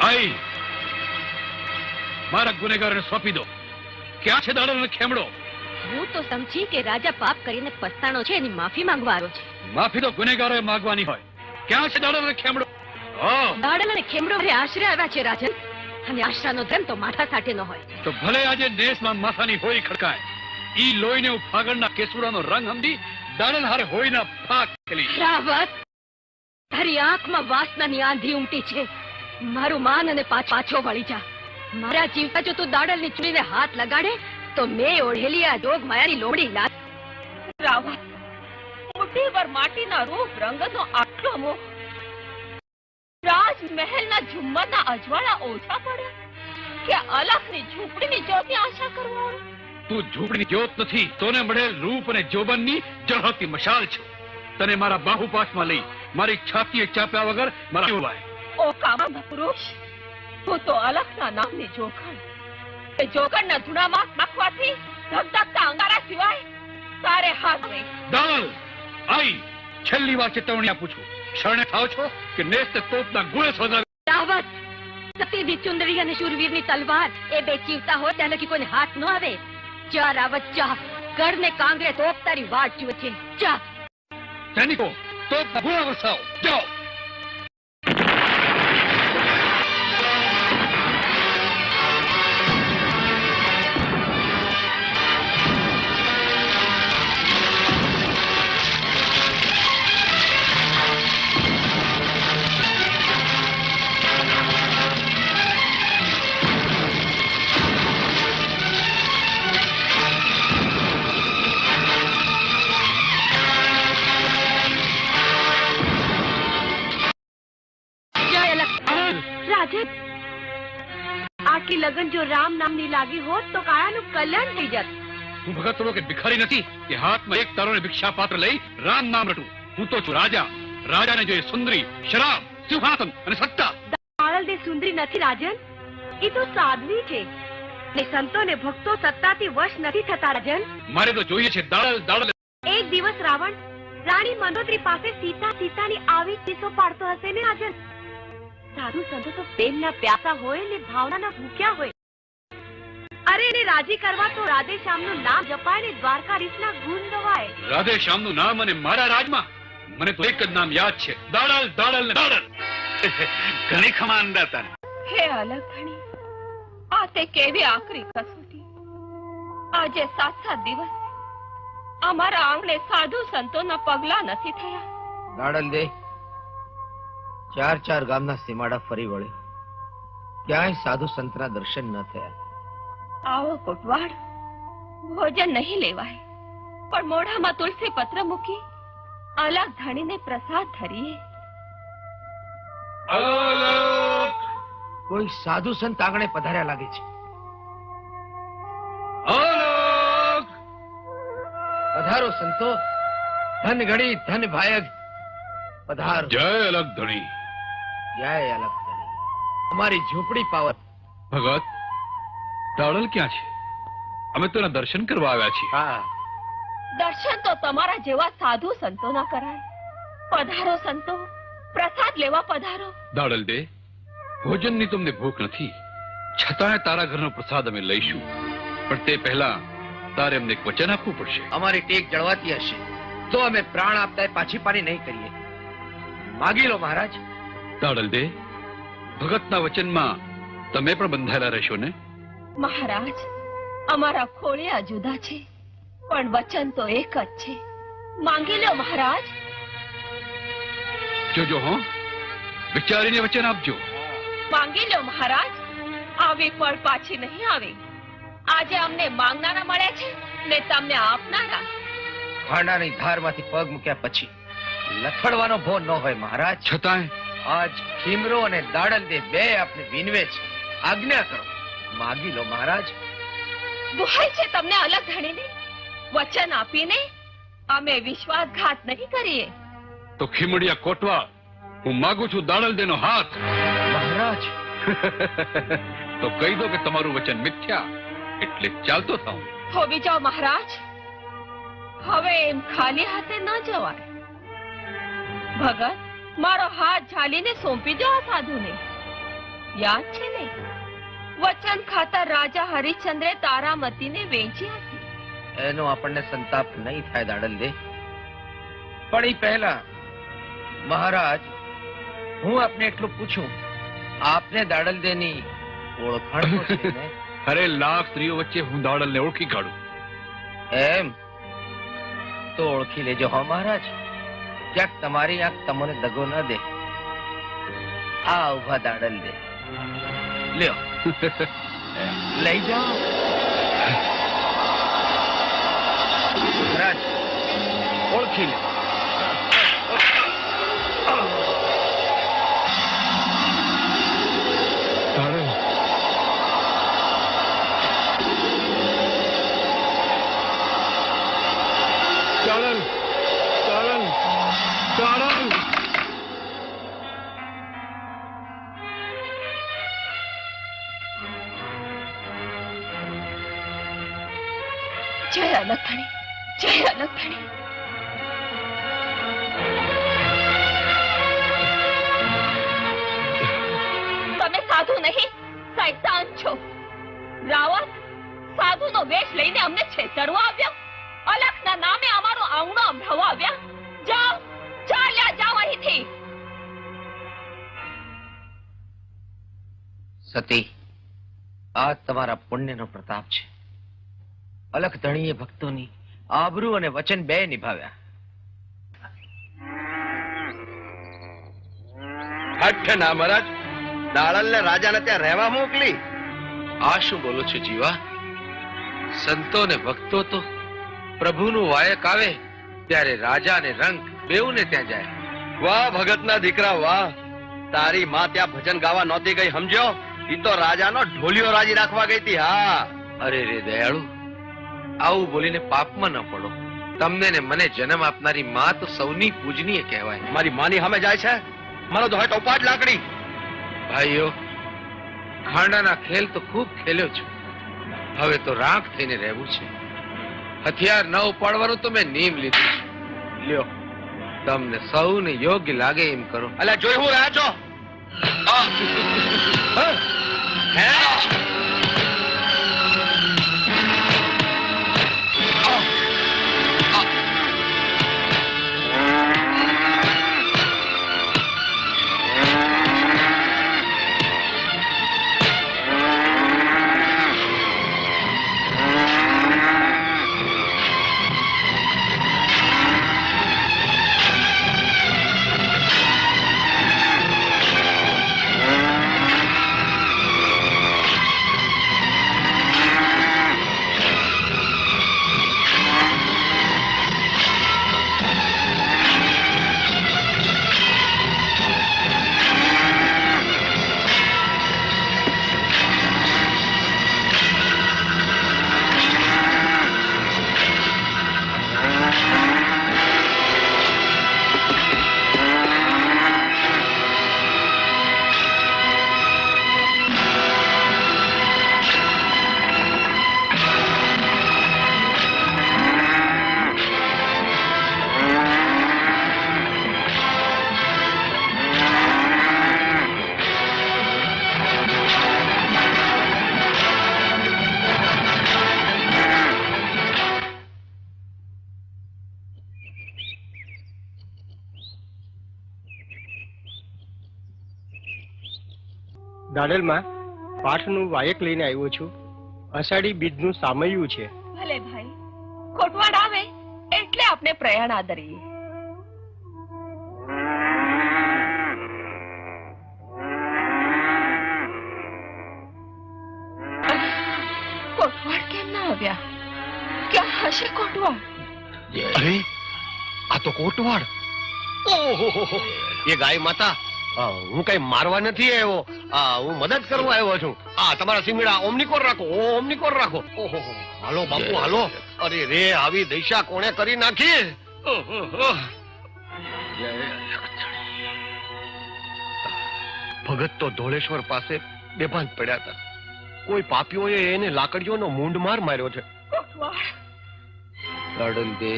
આઈ મારા ગુનેગારને સોંપી દો. ક્યાં છે દાડલ અને ખેમડો? હું તો સમજી કે રાજા પાપ કરીને પસ્તાણો છે એની માફી માંગવાનો છે. માફી તો ગુનેગારોએ માંગવાની હોય. ક્યાં છે દાડલ અને ખેમડો? દાડલ અને ખેમડો મારે આશરે આવ્યા છે રાજન, અને આશરાનો ધ્રમ તો માથા સાટેનો હોય. તો ભલે આજે દેશમાં માથાની હોળી ખડકાય. ઈ લોહીને હું ફાગણના કેસુડાનો રંગ સમજી દાડલ હારે હોળીના ફાક ખેલી. રાવત, તારી આંખમાં વાસનાની આંધી ઉમટી છે. મારું માન અને પાછો વળી જા. મારા જીવતા જો તું દાડલની ચૂડીને હાથ લગાડે તો મેં ઓઢેલી આ જોગ માયાની લોમડી લાગ. રાવત, મોટી પર માટીના રૂપ રંગનો આટલો મોહ, રાજમહેલના ઝુમ્મરના અજવાળા ઓછા પડ્યા કે અલખની ઝૂંપડીની જ્યોતિ આશા કરવા? તું ઝૂંપડીની જ્યોત નથી, તોને મળેલ રૂપ અને જોબનની જળહતી મશાલ છે. તને મારા બાહુપાશમાં લઈ મારી છાતીએ ચાપ્યા વગર મારા જીવાય. ઓ કામના પુરુષ, તું તો અલખના નામની જોખણ, એ જોખણના ધૂણામાં નાખવાથી ધગધગતા અંગારા સિવાય તારે હાથ નહીં. દાલ આઈ છેલ્લી વાર ચેતવણી આપું છું. શરણે થાવ છો કે નેસ્ત તોપના ગુણે સોજાવી. રાવત, સતીની ચુંદડી અને શૂરવીરની તલવાર એ બે ચીવતા હોય ત્યાં લગી કોઈને હાથ ન આવે. જા રાવત જા, ગઢને કાંગરે તોપ તારી વાટ જુએ છે. જા સૈનિકો, તોપના ગુણા વરસાવો. જાઓ. આટલી લગન જો રામ નામની લાગી હોત તો કાયાનું કલ્યાણ થઈ જાત. હું ભગતડો કે ભિખારી નથી કે હાથમાં એક તારોને ભિક્ષા પાત્ર લઈ રામ નામ રટું. હું તો છું રાજા. રાજાને જોઈએ સુંદરી, શરાબ, સિંહાસન અને સત્તા. દાડલ દે સુંદરી નથી રાજન, એ તો સાધ્વી છે. ને સંતો ને ભક્તો સત્તાથી વશ નથી થતા રાજન. મારે તો જોઈએ છે દાડલ દાડલ. એક દિવસ રાવણ રાણી મંદોદરી પાસે સીતાની આવી ચીસો પાડતો હશે ને રાજન. સાધુ સંતો તો પ્રેમના પ્યાસા હોય ને ભાવનાના ભૂખ્યા હોય. અરે એને રાજી કરવા તો રાધે શ્યામનું નામ જપાય ને દ્વારકાધીશના ગુણ ગવાય. રાધે શ્યામનું નામ અને મારા રાજમાં મને તો એક જ નામ યાદ છે, દાડલ દાડલ ને દાડલ. ઘણી ખમા અંદાતા. હે અલગ ધણી, આ તે કેવી આકરી કસોટી. આજે 7 દિવસ અમારા આંગણે સાધુ સંતોના પગલા નથી થયા. દાડલ દે 4 ગામના સીમાડા ફરી વળ્યો, ક્યાંય સાધુ સંતના દર્શન ન થયા. આવો કોટવાડ, ભોજન નહીં લેવાય, પણ મોઢામાં તુલસી પત્ર મૂકી અલગ ધણીને પ્રસાદ ધરીએ. કોઈ સાધુ સંત આંગણે પધાર્યા લાગે છે. પધારો સંતો, ધન ઘડી ધન ભાયગ પધારો. જય અલગ ધણી. જય અલગ ધણી. અમારી ઝૂંપડી પાવત. ભગત, દાડલ ક્યાં છે? અમે તો એના દર્શન કરવા આવ્યા છીએ. હા, દર્શન તો તમારા જેવા સાધુ સંતો ના કરાય. પધારો સંતો, પ્રસાદ લેવા પધારો. દાડલ દે, ભોજનની તમને ભૂખ નથી, છતાંય તારા ઘરનો પ્રસાદ અમે લઈશું. પણ તે પહેલા તારે અમને એક વચન આપવું પડશે. અમારી ટેક જળવાતી હશે તો અમે પ્રાણ આપતા પાછી પાની નહીં કરીએ. માગી લો મહારાજ. દાડલ દે, ભગતના વચનમાં તમે પણ બંધાયેલા રહેશો ને? મહારાજ, અમારા ખોળિયા જુદા છે પણ વચન તો એક જ છે. માંગી લો મહારાજ. જોજો હો, વિચારીને વચન આપજો. માંગી લો મહારાજ, આવી પળ પાછી નહીં આવે. આજે અમને માંગનારા મળ્યા છે ને તમને આપનારા. ખાંડાની ધારમાંથી પગ મૂક્યા પછી લથડવાનો ભો ન હોય મહારાજ. છતાંય આજ ખીમરો અને દાડલ દે બે આપને વિનવે છે. આજ્ઞા કરો, માગી લો મહારાજ. દુહાઈ છે તમને અલગ ધણીને, વચન આપીને અમે વિશ્વાસઘાત નહીં કરીએ. તો ખીમડિયા કોટવા, હું માંગુ છું દાડલ દેનો હાથ. મહારાજ તો કહી દો કે તમારું વચન મિથ્યા, એટલે ચાલતો થાઉં. થોભી જાઓ મહારાજ, હવે એમ ખાલી હાથે ન જવાય. ભગત, મારો હાથ ઝાલીને સોંપી દો આ સાધુને. યાદ છે ને, વચન ખાતર રાજા હરિશ્ચંદ્રે તારામતીને વેચી હતી. એનો આપણને સંતાપ નહીં થાય દાડલ દે. પણ એ પહેલા મહારાજ, હું આપને એટલું પૂછું, આપને દાડલ દેની ઓળખાણ તો છે ને? અરે લાખ સ્ત્રીઓ વચ્ચે હું દાડલને ઓળખી કાઢું. એમ તો ઓળખી લેજો હો મહારાજ, ક્યાંક તમારી આંખ તમને દગો ન દે. આ ઉભા દાડલ દે, લ્યો લઈ જાઓ. મહારાજ ઓળખી લે. જય અલગધણી, જય અલગધણી. તમે સાધુ નહીં, શૈતાન છો. રાવણ સાધુનો વેશ લઈને અમને છેતરવા આવ્યા, અલખના નામે અમારો આંગણો અંભળાવવા આવ્યા. જાઓ, ચાલ્યા જાઓ અહીંથી. સતી, આ તમારા પુણ્યનો પ્રતાપ છે. અલખ ધણીએ ભક્તોની આબરૂ અને વચન બે નિભાવ્યા. હઠ ના મહારાજ, દાળલને રાજાને ત્યાં રહેવા મોકલી. આ શું બોલો છો જીવા? સંતો ને ભક્તો તો પ્રભુનું વાયક આવે ત્યારે રાજા અને રંક બેઉને ત્યાં જાય. વાહ ભગતના દીકરા વાહ, તારી માં ત્યાં ભજન ગાવા નહોતી ગઈ સમજો, ઈ તો રાજાનો ઢોલિયો રાજી રાખવા ગઈ હતી. હા, અરે રે દયાળુ, આવું બોલીને પાપમાં ન પડો. તમને ને મને જન્મ આપનારી માં તો સૌની પૂજનીય કહેવાય. મારી માની સામે જાય છે, મારો તો હટ ઉપાડ લાકડી. ભાઈઓ, ખાંડાના ખેલ તો ખૂબ ખેલ્યો છું, હવે તો રાખ થઈને રહેવું છે. હથિયાર ન ઉપાડવાનું તો મેં નિયમ લીધું છે. લ્યો, તમને સૌને યોગ્ય લાગે એમ કરો. અલ્યા જોઈ હું રહ્યા છો? દાડલમાં પાઠનું વાયક લઈને આવ્યો છું. અષાઢી બીજનું સામૈયું છે. ભલે ભાઈ, કોટવાડ આવે એટલે આપણે પ્રયાણ આદરીએ. કોટવાડ કેમ ના આવ્યા? ક્યાં હશે કોટવાડ? અરે આ તો કોટવાડ. ઓહો, એ ગાય માતા, હું કઈ મારવા નથી આવ્યો, હું મદદ કરવા આવ્યો છું. તમારા સિંગડા ઓમનીકોર રાખો, ઓમનીકોર રાખો. ઓહો, હાલો બાપુ હાલો. અરે રે, આવી દશા કોણે કરી નાખી? ભગત તો ધોળેશ્વર પાસે બેભાન પડ્યા હતા. કોઈ પાપીઓએ એને લાકડીઓનો મૂંઢ માર માર્યો છે. કોટવાડ, દાડલ દે,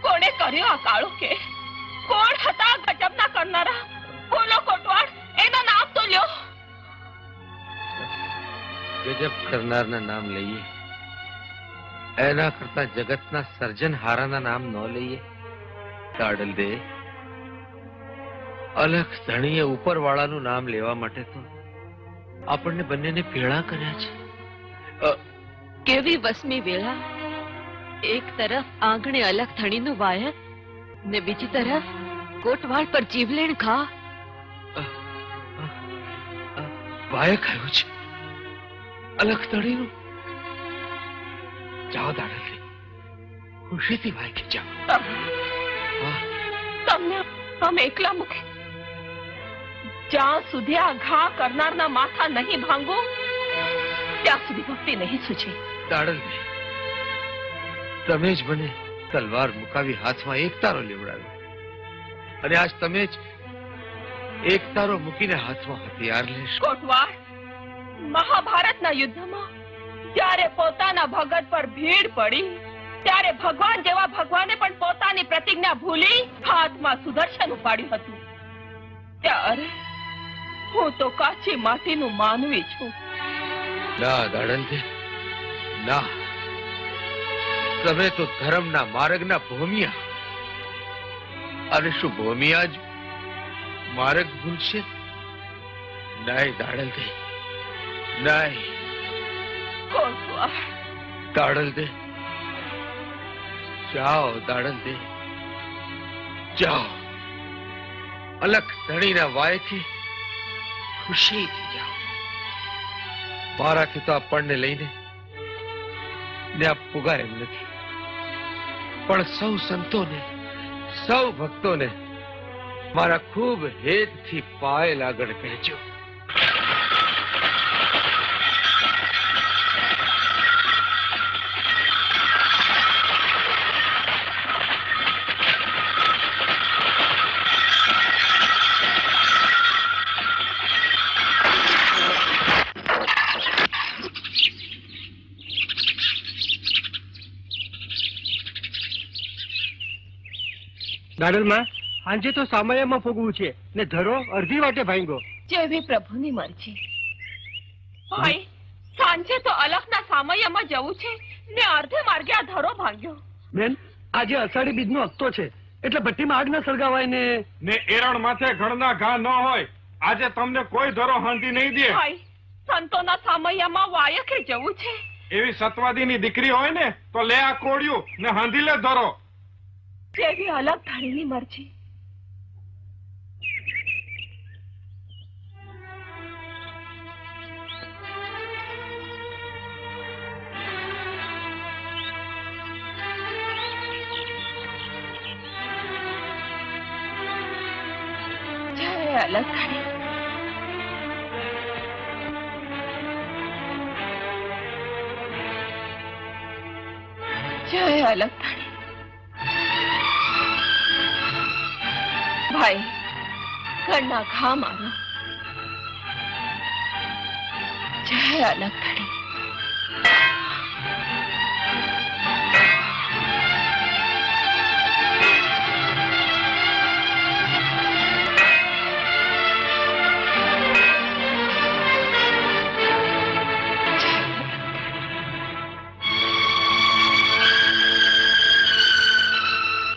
કોણે કર્યો આ કાળો કે? કોણ હતા ગજબના કરનારા? બોલો કોટવાડ, એના નામ તો લ્યો. ગજબ કરનારના નામ લઈએ એના કરતા જગતના સર્જનહારાના નામ ન લઈએ? તાડલ દે, અલખ ધણીએ ઉપરવાળાનું નામ લેવા માટે તો આપણને બંનેને ભેળા કર્યા છે. કેવી વસમી વેળા! એક તરફ આંગણે અલગ થણીનું વાયર ને બીજી તરફ કોટવાળ પર જીવલેણ ઘા. વાયક આવ્યું છે અલખ ધણીનું. જાઓ દાડલ, ખુશીથી વાયકે જાઓ. તમને આમ એકલા મૂકે જ્યાં સુધી આ ઘા કરનારના માથા નહીં ભાંગો ત્યાં સુધી ભક્તિ નહીં સૂચે. દાડલ, તમે જ મને તલવાર મુકાવી હાથમાં એક તારો લેવડાવ્યો અને આજ તમે જ એક તારો મૂકીને હાથમાં હથિયાર લેશો. કોટવાળ, મહાભારતના યુદ્ધમાં જ્યારે પોતાના ભગત પર ભીડ પડી ત્યારે ભગવાન જેવા ભગવાને પણ પોતાની પ્રતિજ્ઞા ભૂલી હાથમાં સુદર્શન ઉપાડ્યું હતું. ત્યારે હું તો કાચી માટીનું માનવી છું. ના દાડલ, ના, તમે તો ધર્મના માર્ગના ભૂમિયા. અને શું ભૂમિયા જ માર્ગ ભૂલશે? નહીં દાડલ દે, નહીં. દાડલ દે, જાઓ દાડલ દે, જાઓ. અલખ ધણીના વાયથી ખુશીથી જાઓ. મારાથી તો આપણને લઈને ને આ પુગાર એમ નથી, પણ સૌ સંતોને, સૌ ભક્તોને મારા ખૂબ હેતથી પાય લાગણ કહેજો. દાડલમાં સાંજે તો સામયામાં ફોગવું છે ને ધરો અડધી વાટે ભાંગ્યો. જેવી પ્રભુની મરજી. ભાઈ, સાંજે તો અલખના સામયામાં જવું છે ને અર્ધે માર્ગે આ ધરો ભાંગ્યો. બેન, આજે અષાઢી બીજનો હપ્તો છે એટલે ભઠ્ઠીમાં આગ ના સળગાવાય ને એરણ માથે ઘણના ઘા ન હોય. આજે તમને કોઈ ધરો હાંધી નહીં દે. ભાઈ, સંતોના સામયામાં વાયકે જવું છે. એવી સતવાદીની દીકરી હોય ને તો લે આ કોડિયું ને હાંધી લે ધરો. જેવી અલગ ધણીની મરજી. જય અલગ ધણી. જય અલગ ધણી. ભાઈ, ઘરના ઘા મારો. જય અલગ ધણી.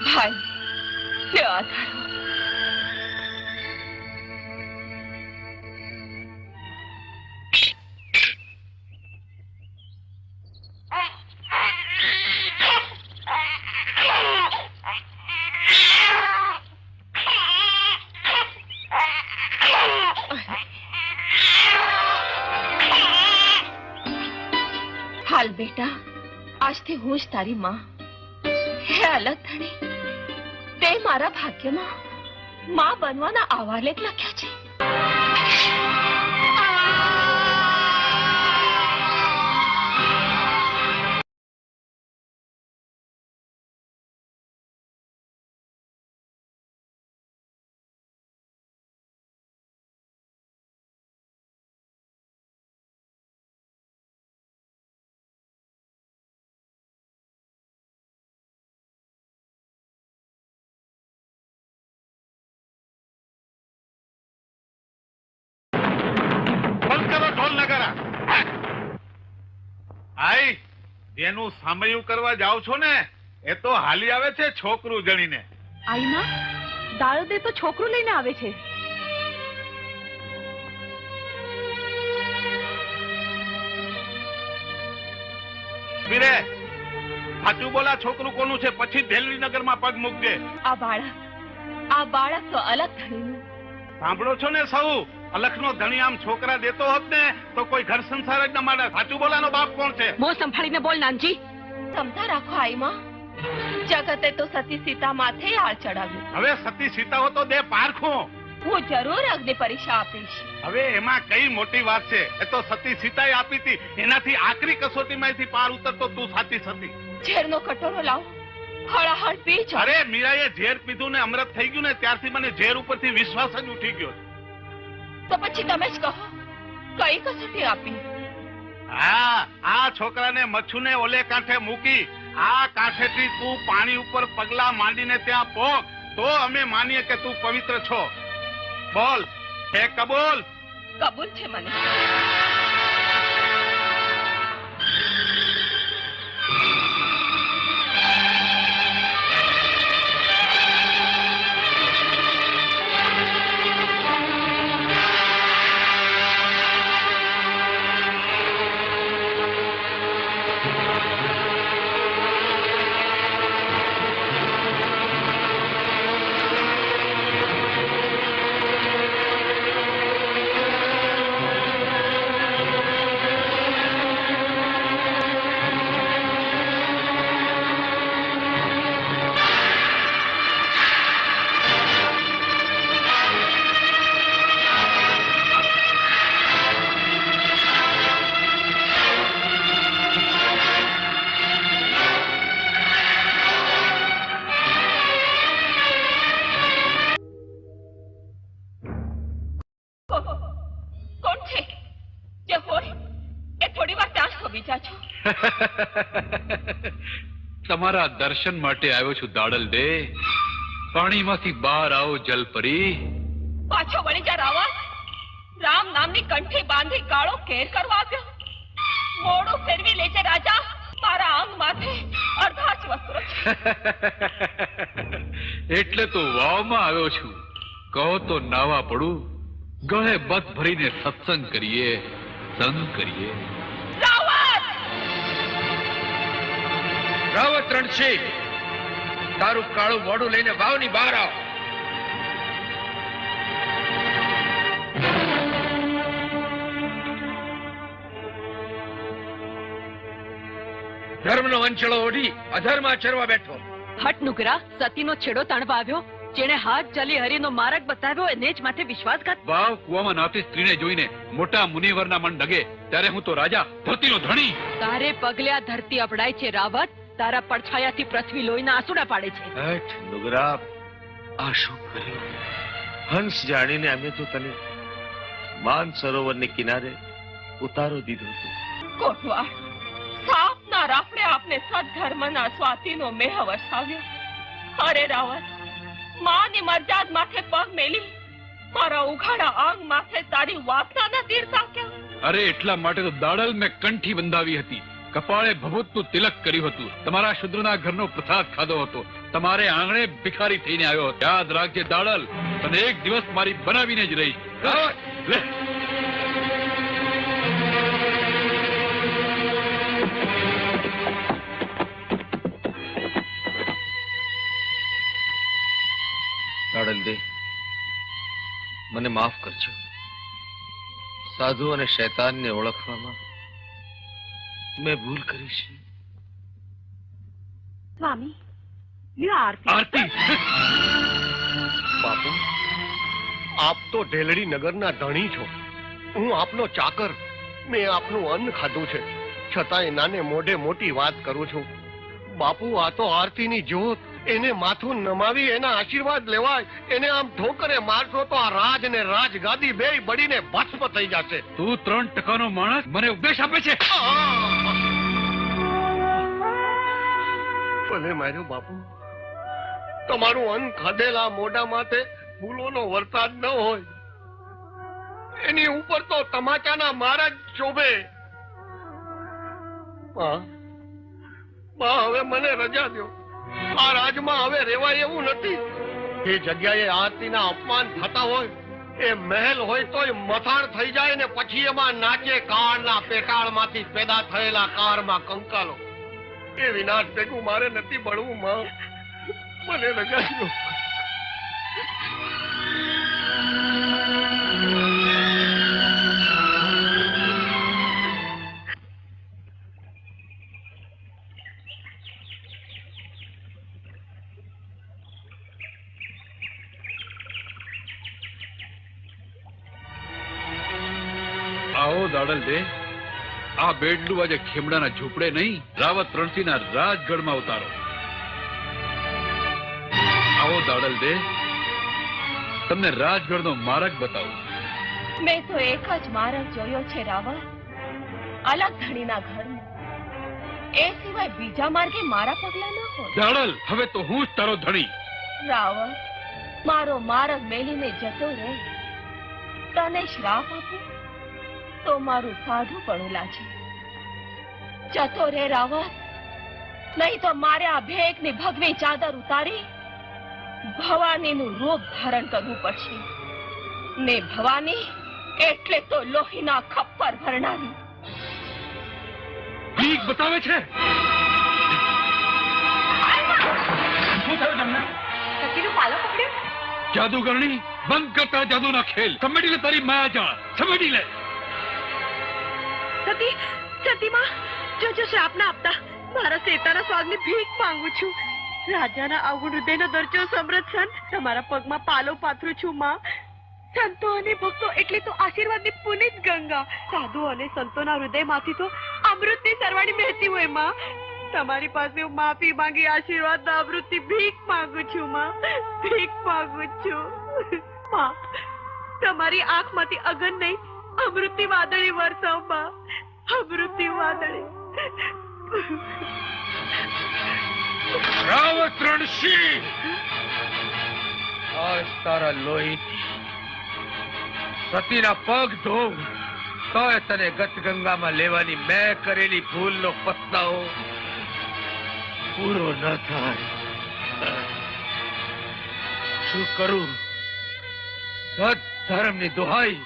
ભાઈ, લ્યો આ ધરો. હાલ બેટા, આજથી હું જ તારી માં. હે અલગ ધણી, તે મારા ભાગ્યમાં માં બનવાના આવા લેખ લખ્યા છે. બંધ કરો ઢોલ નગારા. આઈ એનું સામયું કરવા જાવ છો ને એ તો હાલી આવે છે છોકરું જણીને. આઈ માં, દાળ દે તો છોકરું લઈને આવે છે. વીરે, સાચું બોલા, છોકરું કોનું છે? પછી દેલડી નગરમાં પગ મૂકજે. આ બાળક તો અલગ ધણીનું. સાંભળો છો ને સૌ? અલખનો ધણી આમ છોકરા દેતો હોત ને તો કોઈ ઘર સંસાર જ ન માંડે. સાચું બોલાનો બાપ કોણ છે? મોં સંભાળીને બોલ નાનજી. સમતા રાખો આઈ માં. જગતે તો સતી સીતા માથે આળ ચડાવ્યું. હવે સતી સીતાઓ તો દે પારખું. હું જરૂર અગ્નિ પરીક્ષા આપીશ. હવે એમાં કઈ મોટી વાત છે? એ તો સતી સીતાએ આપી હતી. એનાથી આખરી કસોટીમાંથી પાર ઉતરતો તું સાચી સતી. ઝેરનો કટોરો લાવ, હળાહળ પી જા. અરે મીરાએ ઝેર પીધું ને અમૃત થઈ ગયું ને ત્યારથી મને ઝેર ઉપરથી વિશ્વાસ જ ઉઠી ગયો. તો પછી તમે જ કહો, કઈ કસોટી આપી? હા, આ છોકરાને મચ્છુને ઓલે કાંઠે મૂકી આ કાંઠેથી તું પાણી ઉપર પગલા માંડીને ત્યાં પોક તો અમે માનીએ કે તું પવિત્ર છો. બોલ, હે કબૂલ? કબૂલ છે મને. તમારા દર્શન માટે આવ્યો છું દાડલ દે. પાણીમાંથી બહાર આવો જલપરી. પાછો વળી જા રાવણ. રામ નામની કંઠી બાંધી કાળો કેર કરવા આવ્યો. મોડું ફેરવી લેજે રાજા. મારા અંગ માથે અડધા જ વસ્ત્રો છે. એટલે તો વાવમાં આવ્યો છું. કહો તો નાવા પડું. ગળે બત ભરીને સત્સંગ કરીએ, સંગ કરીએ. રાવત રણસિંહ, તારું કાળું મોઢું લઈને વાવની બહાર આવ. ધર્મનો વંચળો ઓઢી અધર્મમાં ચરવા બેઠો. હટ નુકરા, સતીનો છેડો તાણવા આવ્યો. જેણે હાથ જલી હરિનો માર્ગ બતાવ્યો એને જ માથે વિશ્વાસઘાત. વાવ કુવામાં નાતી સ્ત્રીને જોઈને મોટા મુનિવરના મન ડગે ત્યારે હું તો રાજા, ધરતીનો ધણી. તારે પગલે આ ધરતી અપડાય છે રાવત. તારા પડછાયાથી પૃથ્વી લોહીના આંસુડા પાડે છે. હઠ નુગરા, આ શું કર્યું? હંસ જાણીને અમે તો તને માન સરોવરની કિનારે ઉતારો દીધો હતો. કોટવાળ, સાપના રાફડે આપને સદ્ધર્મના સ્વાતિનો મેહ વરસાવ્યો. અરે રાવત, માની મરજાદ માથે પગ મેલી મારા ઉઘાડા આંગ માથે તારી વાસનાના તીર તાક્યા. અરે એટલા માટે તો દાડલ મેં કંઠી બંધાવી હતી. કપાળે ભભૂતનું તિલક કર્યું હતું. તમારા શુદ્રના ઘરનો પ્રસાદ ખાધો હતો. તમારે આંગણે ભિખારી થઈને આવ્યો. યાદ રાખજે દાડલ, તને એક દિવસ મારી બનાવીને જ રહીશ. લે. દાડલ દે, મને માફ કરજો. સાધુ અને શૈતાનને ઓળખવામાં મેં ભૂલ કરી છે. સ્વામી, લ્યો આરતી. આરતી. બાપુ, આપ તો ઢેલડી નગરના ધણી છો. હું આપનો ચાકર. મેં આપનું અન્ન ખાધું છે, છતાંય નાને મોઢે મોટી વાત કરું છું. બાપુ, આ તો આરતીની જ્યોત. એને માથું નમાવી એના આશીર્વાદ લેવાય. એને આમ ઠોકરે મારશો તો આ રાજ ને રાજગાદી બેય બળીને ભસ્મ થઈ જશે. તું 3% માણસ મને ઉપદેશ આપે છે. ભલે માર્યો બાપુ. તમારું અન્ન ખાધેલા મોઢા માથે ફૂલોનો વરસાદ ન હોય, એની ઉપર તો તમાચાના માર જ શોભે. માં હવે મને રજા દો. આ રાજમાં હવે રેવાય એવું નથી. એ જગ્યાએ આરતીના અપમાન થતા હોય, એ મહેલ હોય તોય મથાણ થઈ જાય ને પછી એમાં નાચે કાળના પેટાળમાંથી પેદા થયેલા કારમાં કંકાલો. એ વિનાશ ભેગું મારે નથી બળવું. માં મને રજા દો. આવો દાડલ દે, આ બેડલું આજે ખેમડાના ઝૂંપડે નહીં, રાવત રણસીના રાજગઢમાં ઉતારો. આવો દાડલ દે, તમને રાજગઢનો માર્ગ બતાવું. મેં તો એક જ માર્ગ જોયો છે રાવણ, અલગ ધણીના ઘરનો. એ સિવાય બીજા માર્ગે મારા પગલા ન હોય. દાડલ, હવે તો હું જ તારો ધણી. રાવણ, મારો માર્ગ મેલીને જતો રહે. તને શ્રાપ આપું તો મારું સાધુ પણ લાજે. જતો રે રાવણ, નહીં તો મારે આ ભેખની ભગવી ચાદર ઉતારી ભવાનીનું રૂપ ધારણ કરવું પડશે. ને ભવાની એટલે તો લોહીના ખપ્પર ભરનારી. ભીખ બતાવે છે. શું થયું તમને? સતીનો પાલો પકડ્યો? જાદુગરણી, બંધ કરતા જાદુના ખેલ. સમેટી લે તારી માયા જાળ, સમેટી લે. સતી, સતીમાં જો શ્રાપ ના આપતા. મારા સેતાના સ્વાગની ભીખ માંગુ છું. રાજાના અવગુણ હૃદયનો દરજો સમૃદ્ધ તમારા પગમાં પાલો પાથરું છું. માં, સંતો અને ભક્તો એટલે તો આશીર્વાદની પુનિત ગંગા. સાધુ અને સંતોના હૃદયમાંથી તો અમૃતની સરવાણી વહેતી હોય. માં, તમારી પાસે હું માફી માંગી આશીર્વાદ અમૃતની ભીખ માંગુ છું. માં, ભીખ માંગુ છું. માં, તમારી આંખમાંથી અગન નહીં, અમૃતની વાદળી વરસાવ. માં, અમૃતની વાદળી. રાવત રણસિંહ, આજ તારા લોહીથી સતીના પગ ધોવ તોય તને ગત ગંગામાં લેવાની મેં કરેલી ભૂલનો પસ્તાવો પૂરો ન થાય. શું કરું? ધર્મની દુહાઈ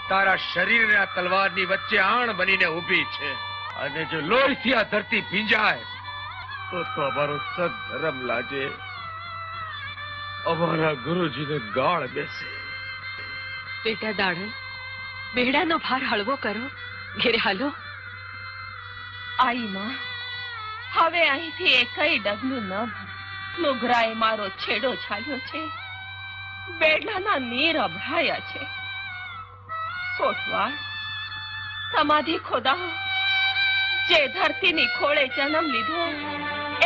તારા શરીરને આ તલવારની વચ્ચે આણ બનીને ઊભી છે. અને જો લોહીથી આ ધરતી ભીંજાય તો અમારો સદધર્મ લાજે, અમારા ગુરુજીને ગાળ બેસે. બેટા દાડો, બેડાનો ભાર હળવો કરો, ઘેરે હાલો. આઈ માં, હવે અહીંથી એકઈ ડગલું ન ભર. નુગરાએ મારો છેડો છાલ્યો છે, બેડલાના નીર અભરાયા છે. કોટવાળ, સમાધિ ખોદાઓ. જે ધરતીની ખોળે જન્મ લીધો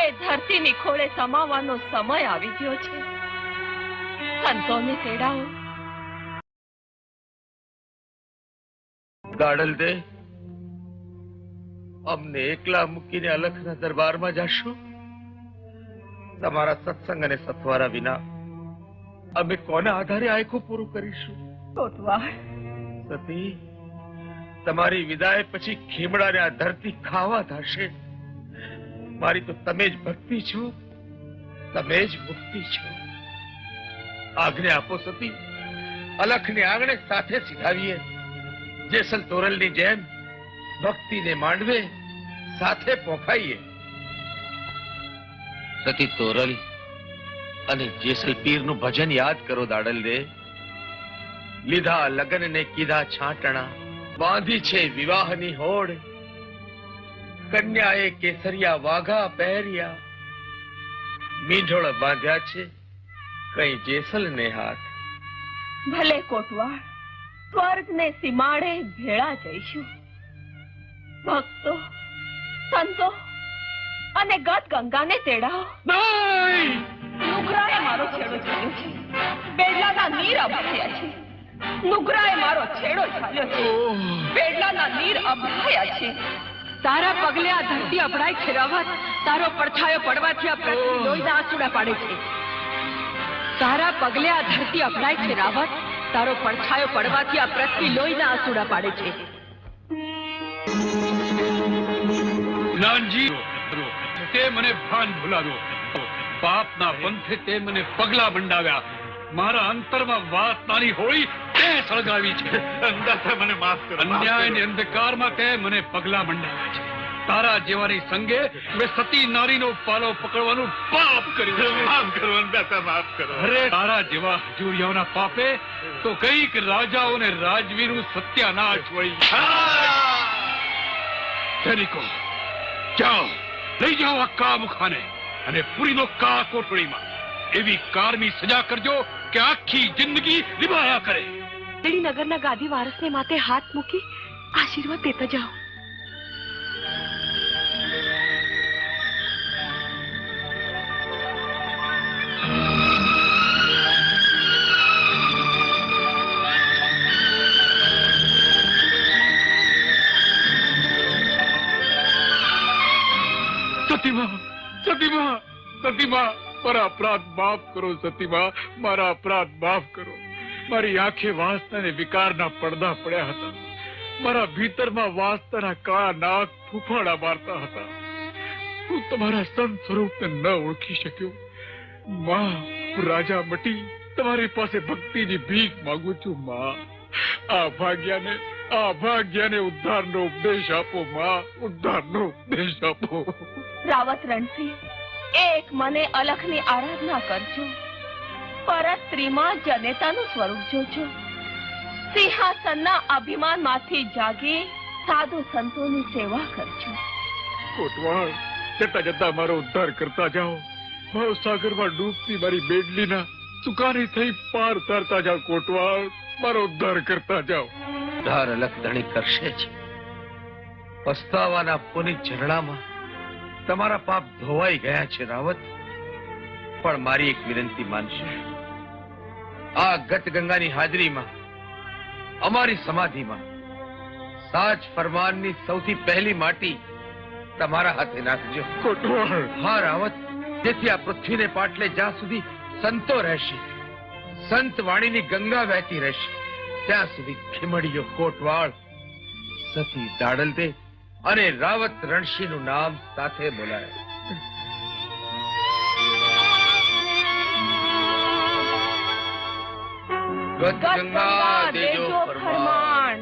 એ ધરતીની ખોળે સમાવાનો સમય આવી ગયો છે. સંતોને તેડાવો. ગાડલ દે, અમને એકલા મૂકીને અલખના દરબારમાં જાશું? તમારા સત્સંગ અને સથવારા વિના અમે કોના આધારે આખું પૂરું કરીશું? કોટવાળ, સતી, તમારી વિદાય પછી ખીમડાને આ ધરતી ખાવા થશે. મારી તો તમે જ ભક્તિ છો, તમે જ મુક્તિ છો. આજ્ઞા આપો સતી, અલખને આંગણે સાથે સીધાવીએ. જેસલ તોરલની જેમ ભક્તિને માંડવે સાથે પોખાઈએ. સતી તોરલ અને જેસલ પીરનું ભજન યાદ કરો દાડલ દે. લીધા લગન ને કીધા છાંટણા, બાંધી છે વિવાહની હોડ. કન્યાએ કેસરિયા વાઘા પહેર્યા, મીંઢોળ બાંધ્યા છે કઈ જેસલ ને હાથ. ભલે કોટવાળ, સ્વર્ગને સીમાડે ભેળા જઈશું. ભક્તો, સંતો અને ગત ગંગાને તેડાવો. નુગરાએ મારો છેડો છાલ્યો છે, બેડલાના નીર અભરાયા છે. નુગરાએ મારો છેડો છાલ્યો છે, બેડલાના નીર અભરાયા છે. તારા પગલે આ ધરતી અભડાય છે રાવત. તારો પડછાયો પડવાથી આ પૃથ્વી લોહીના આંસુડા પાડે છે. તારા પગલે આ ધરતી અભડાય છે રાવત. તારો પડછાયો પડવાથી આ પૃથ્વી લોહીના આંસુડા પાડે છે. નાનજી, તે મને ભાન ભૂલાવ્યો, પાપના પંથે તે મને પગલા મંડાવ્યા, મારા અંતરમાં વાત નાની હોળી તે સળગાવી છે. દાદા મને માફ કરો. અન્યાયની અંધકારમાં તે મને પગલા મંડાવ્યા છે. તારા જેવાની સંગે મેં સતી નારીનો પાલો પકડવાનું પાપ કર્યું. માફ કરો દાદા, માફ કરો. અરે તારા જેવા હજુરિયાઓના પાપે તો કઈક રાજાઓને રાજવીનું સત્યાનાશ વળી. સૈનિકો, જાઓ, લઈ જાઓ આ કામુખાને અને પૂરીનો કા કોટડીમાં. એવી કારની સજા કરજો કે આખી જિંદગી નિભાયા કરે. નગરના ગાદી વારસને માથે હાથ મૂકી આશીર્વાદ દેતા જાઓ. સતીમા, સતીમા, સતીમા, મારા અપરાધ માફ કરો. સતીમા, મારા અપરાધ માફ કરો. મારી આંખે વાસના વિકારના પડદા પડ્યા હતા. મારા ભીતરમાં વાસનાના કાળા નાગ ફૂફાડા મારતા હતા. હું તમારા સંત સ્વરૂપને ન ઓળખી શક્યો. માં, હું રાજા મટી તમારી પાસે ભક્તિની ભીખ માંગુ છું. માં, આ ભાગ્યાને ઉદ્ધારનો ઉપદેશ આપો. માં, ઉદ્ધારનો ઉપદેશ આપો. રાવત રણસિંહ, એક મને અલખની આરાધના કરજો. પરત સ્ત્રીમાં જનેતાનું સ્વરૂપ જોજો. સિંહાસનના અભિમાનમાંથી જાગી સાધુ સંતોની સેવા કરજો. કોટવાળ, જતા જતા મારો ઉદ્ધાર કરતા જાઓ. ભવસાગરમાં ડૂબતી મારી બેડલીના સુકાની થઈ પાર તરતા જાઓ. કોટવાળ, મારો ઉદ્ધાર કરતા જાઓ. ઉદ્ધાર અલગ ધણી કરશે જ. પસ્તાવાના પુનિત ઝરણામાં તમારા પાપ ધોવાઈ ગયા છે રાવત. પણ મારી એક વિનંતી માનશો? આ ગત ગંગાની હાજરીમાં અમારી સમાધિમાં સાચ ફરમાનની સૌથી પહેલી માટી તમારા હાથે નાખજો. કોટવાળ, હા રાવત, જેથી આ પૃથ્વીને પાટલે જ્યાં સુધી સંતો રહેશે, સંત વાણીની ગંગા વહેતી રહેશે, ત્યાં સુધી ખીમડીયો કોટવાળ, સતી દાડલ દે અને રાવત રણસિંહનું નામ સાથે બોલાય. ગત ગંગા દેજો ફરમાન.